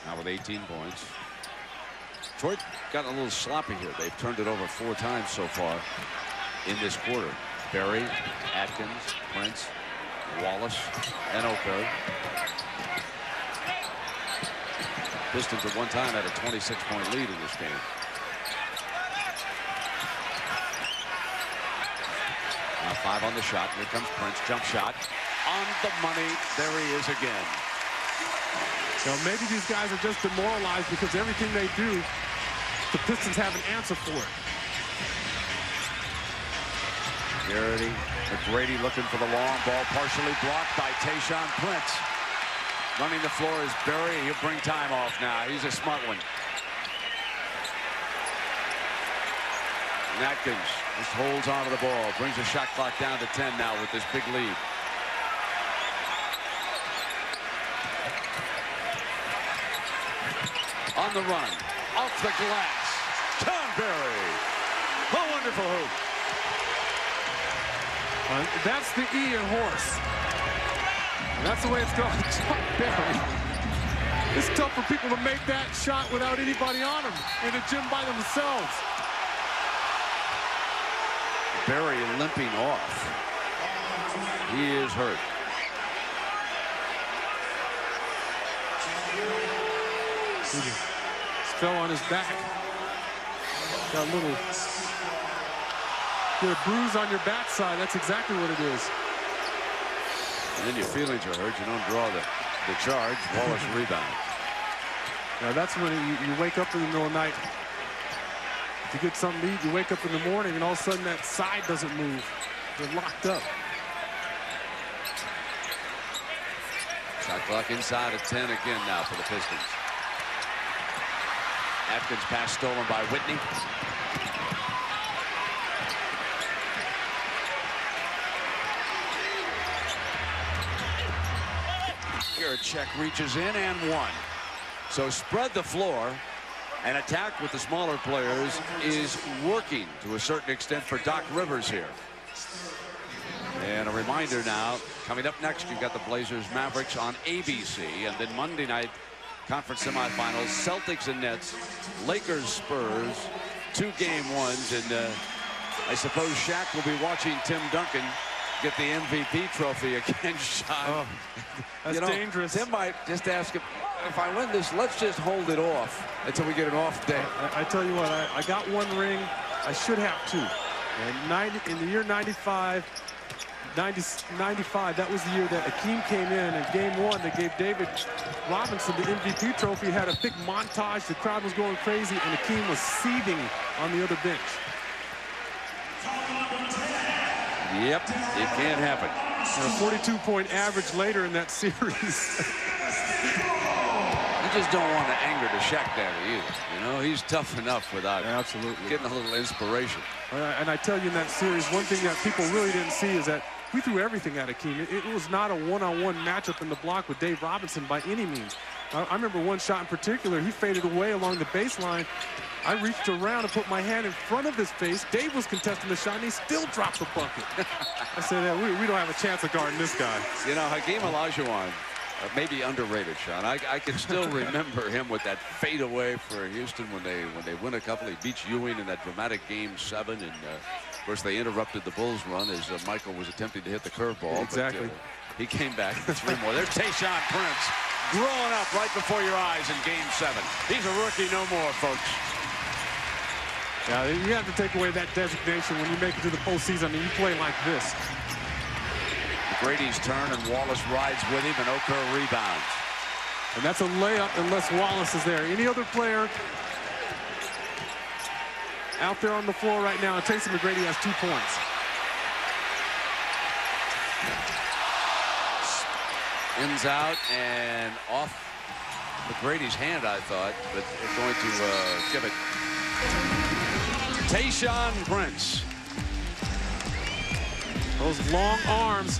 Now with 18 points. Detroit got a little sloppy here. They've turned it over 4 times so far in this quarter. Berry, Atkins, Prince, Wallace, and Okur. Pistons at one time had a 26-point lead in this game. Now 5 on the shot. Here comes Prince. Jump shot. On the money. There he is again. Now maybe these guys are just demoralized because everything they do the Pistons have an answer for it. Giriček, McGrady looking for the long ball, partially blocked by Tayshaun Prince. Running the floor is Berry. He'll bring time off now. He's a smart one. Atkins just holds onto the ball, brings the shot clock down to 10 now with this big lead. On the run, off the glass, Tom Berry. A wonderful hoop. That's the E in horse. And that's the way it's going. Tom Berry. It's tough for people to make that shot without anybody on them in the gym by themselves. Berry limping off. He is hurt. He fell on his back. Got a little, get a bruise on your backside. That's exactly what it is. And then your feelings are hurt. You don't draw the charge. Wallace rebound. Now that's when you wake up in the middle of the night. If you get something to eat, you wake up in the morning and all of a sudden that side doesn't move. You're locked up. Shot clock inside of 10 again now for the Pistons. Atkins pass stolen by Whitney. Giriček reaches in and one. So spread the floor and attack with the smaller players is working to a certain extent for Doc Rivers here. And a reminder now, coming up next, you've got the Blazers Mavericks on ABC, and then Monday night conference semifinals, Celtics and Nets, Lakers Spurs, 2 game ones, and I suppose Shaq will be watching Tim Duncan get the MVP trophy again, Sean. Oh, that's dangerous. Tim might just ask him, if I win this, let's just hold it off until we get an off day. I tell you what, I got 1 ring. I should have 2. And in the year 95, that was the year that Akeem came in, and game 1 they gave David Robinson the MVP trophy. Had a big montage. The crowd was going crazy, and Akeem was seething on the other bench. Yep, it can happen. A 42-point average later in that series. You just don't want to anger the Shaq Daddy either. You know, he's tough enough without getting a little inspiration. And I tell you, in that series, one thing that people really didn't see is that we threw everything at Akeem. It was not a one-on-one matchup in the block with Dave Robinson by any means. I remember one shot in particular. He faded away along the baseline. I reached around and put my hand in front of his face. Dave was contesting the shot, and he still dropped the bucket. I said, we don't have a chance of guarding this guy. You know, Hakeem Olajuwon, maybe underrated, Sean. I can still remember him with that fadeaway for Houston when they win a couple. He beats Ewing in that dramatic game 7, and of course they interrupted the Bulls' run as Michael was attempting to hit the curveball. Exactly. But, he came back for 3 more. There's Tayshaun Prince growing up right before your eyes in Game 7. He's a rookie no more, folks. Yeah, you have to take away that designation when you make it to the postseason and you play like this. McGrady's turn, and Wallace rides with him, and Okur rebounds. And that's a layup unless Wallace is there. Any other player out there on the floor right now, and Tracy McGrady has 2 points. Ends out and off McGrady's hand, I thought, but they're going to give it. Tayshaun Prince. Those long arms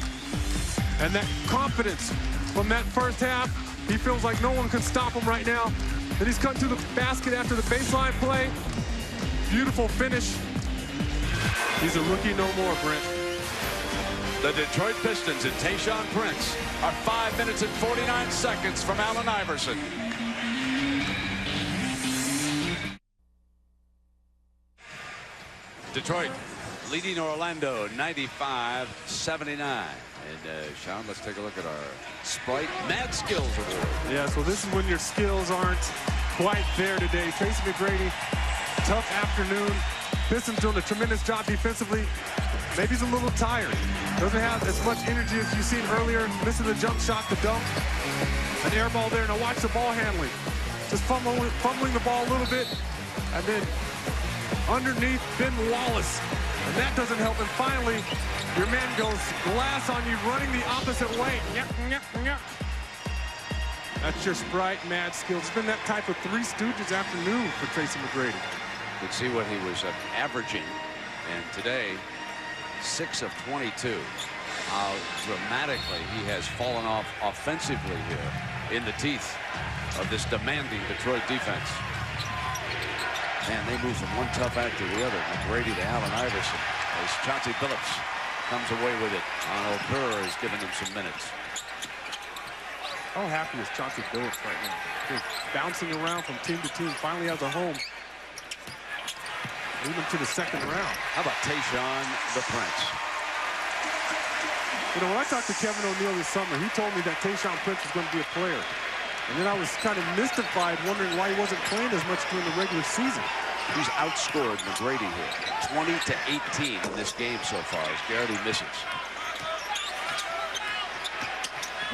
and that confidence from that first half. He feels like no one can stop him right now. And he's cut to the basket after the baseline play. Beautiful finish. He's a rookie no more, Brent. The Detroit Pistons and Tayshaun Prince are 5 minutes and 49 seconds from Allen Iverson. Detroit leading Orlando 95-79. And Sean, let's take a look at our Sprite Mad Skills Award. Yeah, so this is when your skills aren't quite there today. Tracy McGrady, tough afternoon. Pistons doing a tremendous job defensively. Maybe he's a little tired. Doesn't have as much energy as you've seen earlier. Missing the jump shot, the dunk. An air ball there. Now watch the ball handling. Just fumbling the ball a little bit. and then underneath Ben Wallace. And that doesn't help. And finally, your man goes glass on you, running the opposite way. That's your sprite, mad skills. It's been that type of Three Stooges afternoon for Tracy McGrady. You can see what he was averaging. And today, 6 of 22. How dramatically he has fallen off offensively here in the teeth of this demanding Detroit defense. Man, they move from one tough act to the other. McGrady to Allen Iverson as Chauncey Billups comes away with it. Okur is giving them some minutes. How happy is Chauncey Billups right now? He's bouncing around from team to team, finally has a home. Even to the second round. How about Tayshaun Prince? You know, when I talked to Kevin O'Neal this summer, he told me that Tayshaun Prince was going to be a player. And then I was kind of mystified, wondering why he wasn't playing as much during the regular season. He's outscored McGrady here, 20-18 in this game so far as Garrity misses.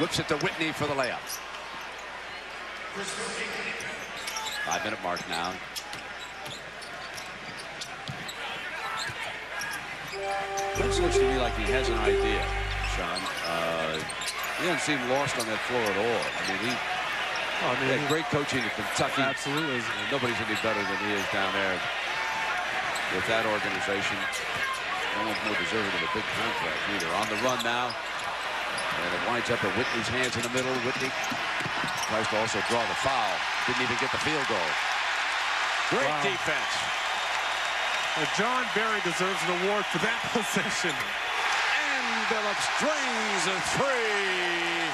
Whips it to Whitney for the layup. 5-minute mark now. Prince looks to me like he has an idea, Sean. He doesn't seem lost on that floor at all. I mean, he had great coaching at Kentucky. Absolutely. Nobody's any better than he is down there with that organization. No one's more deserving of a big contract either. On the run now. And it winds up at Whitney's hands in the middle. Whitney tries to also draw the foul. Didn't even get the field goal. Great defense. Well, John Barry deserves an award for that possession. And Billups drains a three.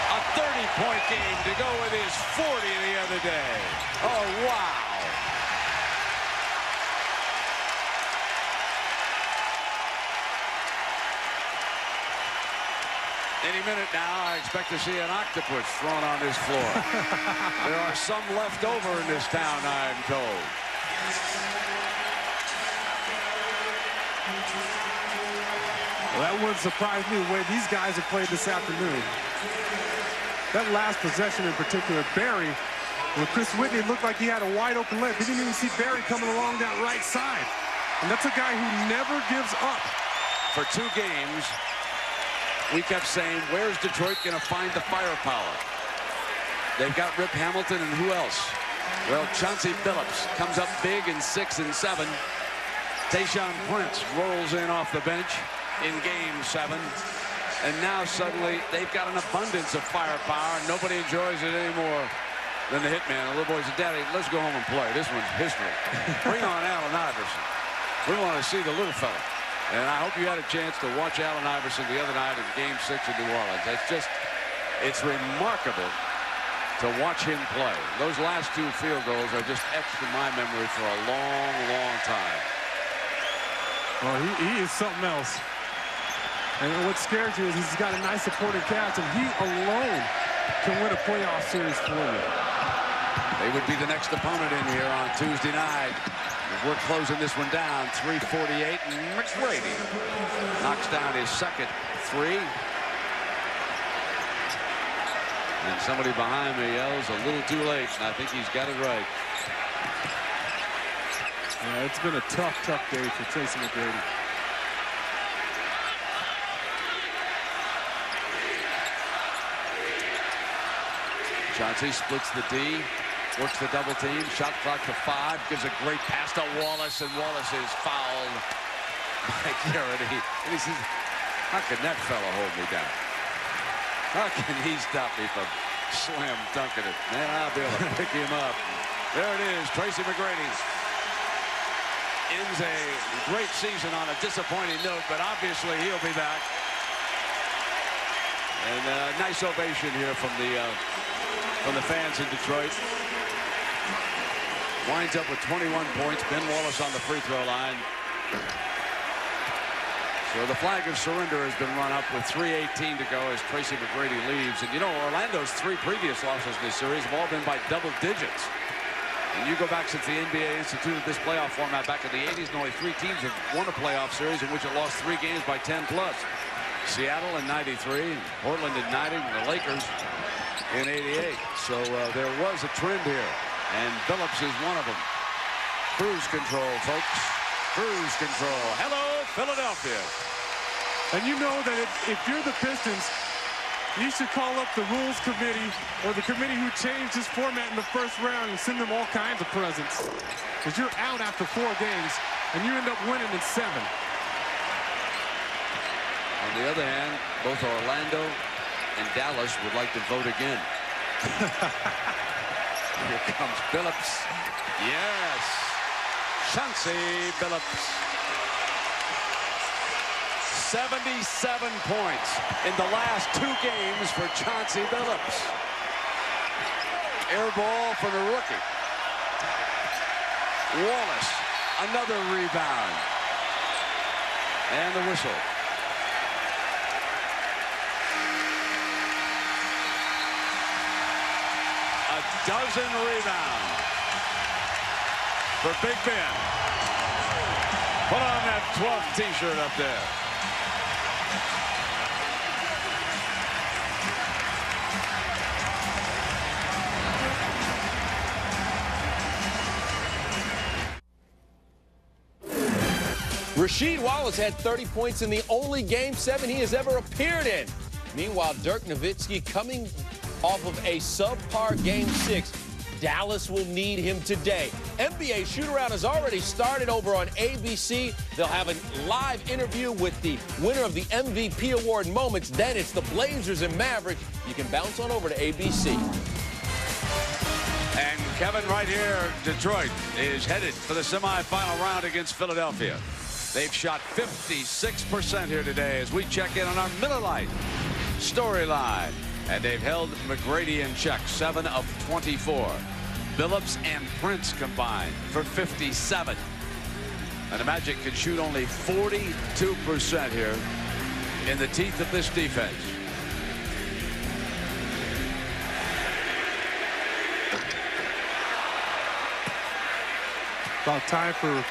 A 30-point game to go with his 40 the other day. Oh, wow. Any minute now, I expect to see an octopus thrown on this floor. There are some left over in this town, I'm told. Well, that wouldn't surprise me the way these guys have played this afternoon. That last possession in particular, Barry, when Chris Whitney looked like he had a wide open layup. He didn't even see Barry coming along that right side. And that's a guy who never gives up. For 2 games, we kept saying, where's Detroit going to find the firepower? They've got Rip Hamilton and who else? Well, Chauncey Billups comes up big in 6 and 7. Tayshaun Prince rolls in off the bench in game 7. And now suddenly they've got an abundance of firepower. Nobody enjoys it anymore than the hitman. The little boy said, Daddy, let's go home and play. This one's history. Bring on Allen Iverson. We want to see the little fella. And I hope you had a chance to watch Allen Iverson the other night in game 6 in New Orleans. It's remarkable to watch him play. Those last 2 field goals are just etched in my memory for a long, long time. Well, he is something else. And what scares you is he's got a nice supporting cast, and he alone can win a playoff series for you. They would be the next opponent in here on Tuesday night. We're closing this one down, 3:48, and McGrady knocks down his second 3. And somebody behind me yells a little too late, and I think he's got it right. Yeah, it's been a tough day for Tracy McGrady. Chauncey splits the D, works the double team, shot clock to 5, gives a great pass to Wallace, and Wallace is fouled by Garrity. And he says, how can that fella hold me down? How can he stop me from slam dunking it? Man, I'll be able to pick him up. There it is, Tracy McGrady. Ends a great season on a disappointing note, but obviously he'll be back. And a nice ovation here from the fans in Detroit. Winds up with 21 points. Ben Wallace on the free throw line. So the flag of surrender has been run up with 3:18 to go as Tracy McGrady leaves. And you know, Orlando's 3 previous losses in this series have all been by double digits. And you go back since the NBA instituted this playoff format back in the 80s, and only 3 teams have won a playoff series in which it lost 3 games by 10+. Seattle in 93, Portland in 90, and the Lakers in 88. So there was a trend here. And Billups is one of them. Cruise control, folks. Cruise control. Hello, Philadelphia. And you know that if you're the Pistons, you should call up the rules committee or the committee who changed this format in the first round and send them all kinds of presents. Because you're out after 4 games, and you end up winning in 7. On the other hand, both Orlando and Dallas would like to vote again. Here comes Billups. Yes. Chauncey Billups. 77 points in the last 2 games for Chauncey Billups. Air ball for the rookie. Wallace, another rebound. And the whistle. A dozen rebounds for Big Ben. Put on that 12th t-shirt up there. Rasheed Wallace had 30 points in the only Game 7 he has ever appeared in. Meanwhile, Dirk Nowitzki coming off of a subpar Game 6. Dallas will need him today. NBA shoot-around has already started over on ABC. They'll have a live interview with the winner of the MVP award moments. Then it's the Blazers and Mavericks. You can bounce on over to ABC. And Kevin, right here, Detroit is headed for the semifinal round against Philadelphia. They've shot 56% here today as we check in on our Miller Lite storyline. And they've held McGrady in check, 7 of 24. Billups and Prince combined for 57. And the Magic can shoot only 42% here in the teeth of this defense. About time for,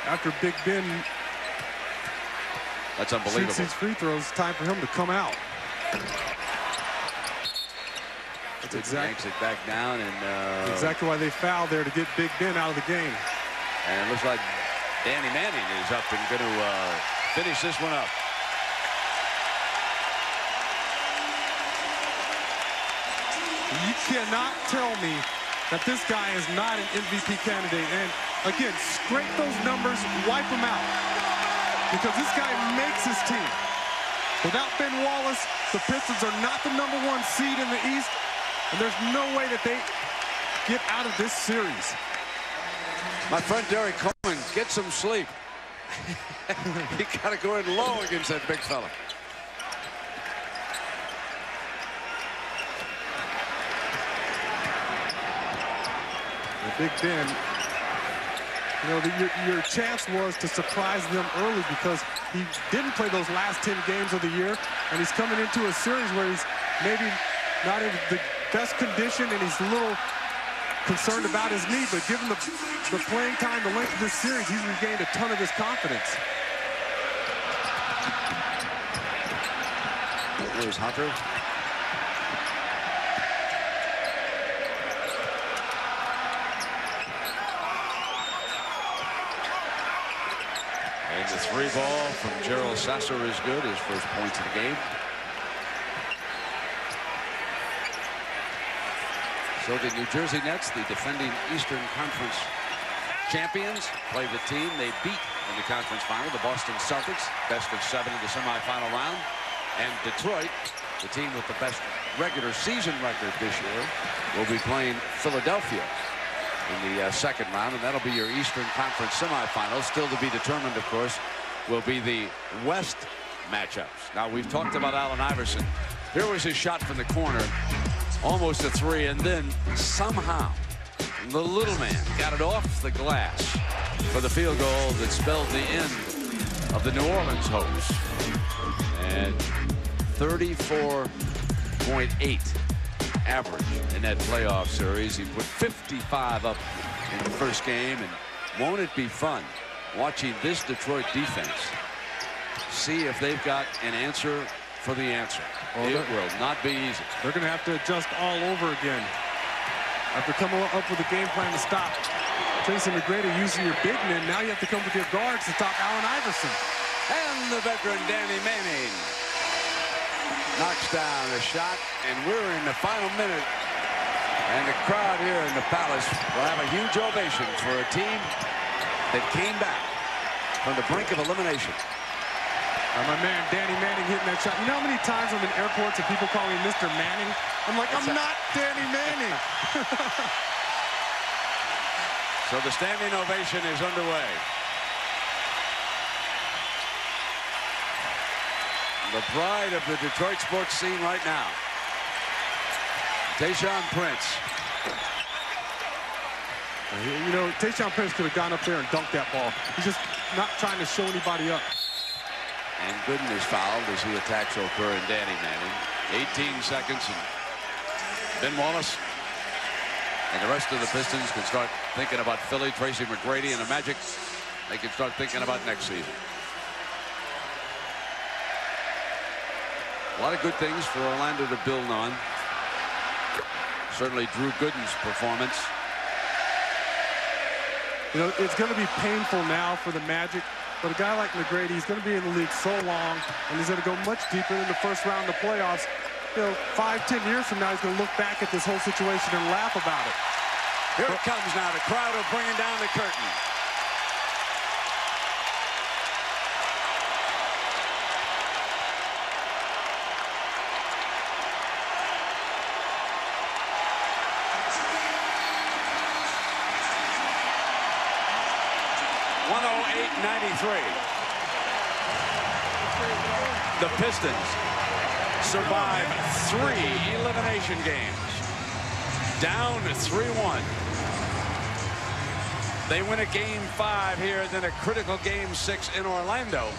after Big Ben That's unbelievable. shoots these free throws, it's time for him to come out. That's exactly it back down, and exactly why they fouled there, to get Big Ben out of the game. And it looks like Danny Manning is up and going to finish this one up. You cannot tell me that this guy is not an MVP candidate. And again, scrape those numbers, wipe them out, because this guy makes his team. Without Ben Wallace, the Pistons are not the #1 seed in the East, and there's no way that they get out of this series. My friend Derek Coleman, get some sleep. You got to go in low against that big fella. Big Ben, you know, your chance was to surprise them early, because he didn't play those last 10 games of the year, and he's coming into a series where he's maybe not in the best condition, and he's a little concerned about his knee, but given the playing time, the length of this series, he's regained a ton of his confidence. There's Hunter. And the 3 ball from Gerald Sasser is good, his first points of the game. So the New Jersey Nets, the defending Eastern Conference champions, play the team they beat in the conference final, the Boston Celtics, best of 7 in the semifinal round. And Detroit, the team with the best regular season record this year, will be playing Philadelphia in the second round, and that'll be your Eastern Conference semifinals. Still to be determined, of course, will be the West matchups. Now, we've talked about Allen Iverson. Here was his shot from the corner, almost a 3, and then somehow the little man got it off the glass for the field goal that spelled the end of the New Orleans hopes. And 34.8 average in that playoff series. He put 55 up in the first game, and won't it be fun watching this Detroit defense see if they've got an answer for the answer. Well, it will not be easy. They're going to have to adjust all over again. After coming up with a game plan to stop Tracy McGrady using your big men, now you have to come with your guards to stop Allen Iverson. And the veteran Danny Manning knocks down a shot, and we're in the final minute. And the crowd here in the Palace will have a huge ovation for a team that came back from the brink of elimination. My man Danny Manning hitting that shot. You know how many times I'm in airports and people call me Mr. Manning? I'm like, I'm not Danny Manning. So the standing ovation is underway. The pride of the Detroit sports scene right now. Tayshaun Prince. You know, Tayshaun Prince could have gone up there and dunked that ball. He's just not trying to show anybody up. And Gooden is fouled as he attacks Okur and Danny Manning. 18 seconds, and Ben Wallace and the rest of the Pistons can start thinking about Philly, Tracy McGrady, and the Magic. They can start thinking about next season. A lot of good things for Orlando to build on. Certainly Drew Gooden's performance. You know, it's going to be painful now for the Magic, but a guy like McGrady, he's going to be in the league so long, and he's going to go much deeper in the first round of the playoffs. You know, 5-10 years from now, he's going to look back at this whole situation and laugh about it. Here it comes now. The crowd are bringing down the curtain. The Pistons survive 3 elimination games. Down 3-1. They win a game 5 here, then a critical game 6 in Orlando,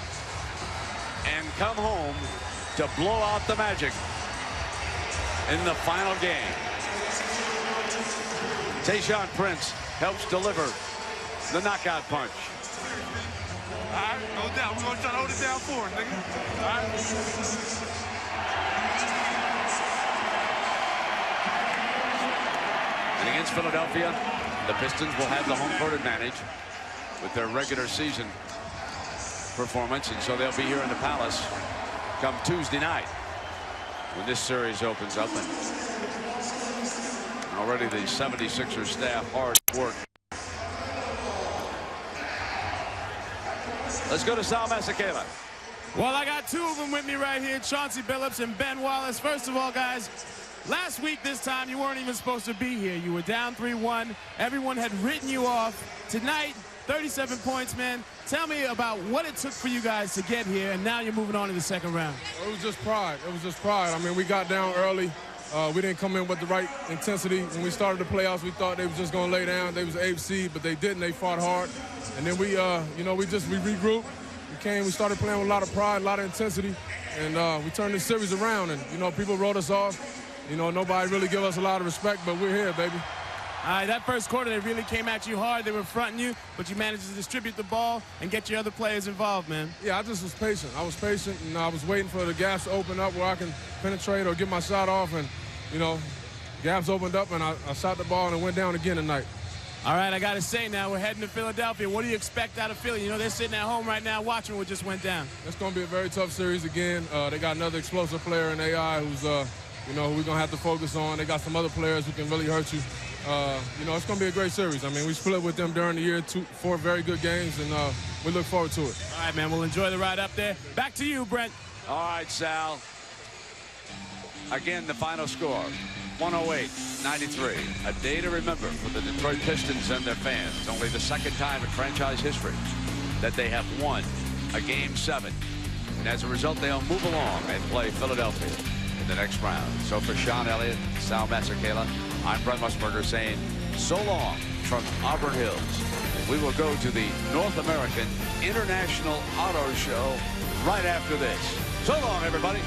and come home to blow out the Magic in the final game. Tayshaun Prince helps deliver the knockout punch. All right, no doubt. We're going to try to hold it down for him, nigga. All right. And against Philadelphia, the Pistons will have the home court advantage with their regular season performance, and so they'll be here in the Palace come Tuesday night when this series opens up. And already the 76ers staff hard at work. Let's go to Sal Masekela. Well, I got 2 of them with me right here, Chauncey Billups and Ben Wallace. First of all, guys, last week this time you weren't even supposed to be here. You were down 3-1. Everyone had written you off. Tonight, 37 points, man. Tell me about what it took for you guys to get here, and now you're moving on to the second round. It was just pride. It was just pride. I mean, we got down early. We didn't come in with the right intensity. When we started the playoffs, we thought they was just going to lay down. They was 8th seed, but they didn't. They fought hard. And then we regrouped. We started playing with a lot of pride, a lot of intensity, and we turned this series around. And, you know, people wrote us off. You know, nobody really gave us a lot of respect, but we're here, baby. All right, that first quarter, they really came at you hard. They were fronting you, but you managed to distribute the ball and get your other players involved, man. Yeah, I just was patient. I was patient, and I was waiting for the gaps to open up where I can penetrate or get my shot off. And, you know, gaps opened up, and I shot the ball, and it went down again tonight. All right, I got to say now, we're heading to Philadelphia. What do you expect out of Philly? You know, they're sitting at home right now watching what just went down. It's going to be a very tough series again. They got another explosive player in AI who's, you know, who we're going to have to focus on. They got some other players who can really hurt you. You know, it's going to be a great series. I mean, we split with them during the year, 4 very good games, and we look forward to it. All right, man, we'll enjoy the ride up there. Back to you, Brent. All right, Sal. Again, the final score, 108-93. A day to remember for the Detroit Pistons and their fans. Only the second time in franchise history that they have won a Game 7. And as a result, they'll move along and play Philadelphia in the next round. So for Sean Elliott, Sal Masekela, I'm Brent Musburger saying so long from Auburn Hills. We will go to the North American International Auto Show right after this. So long, everybody.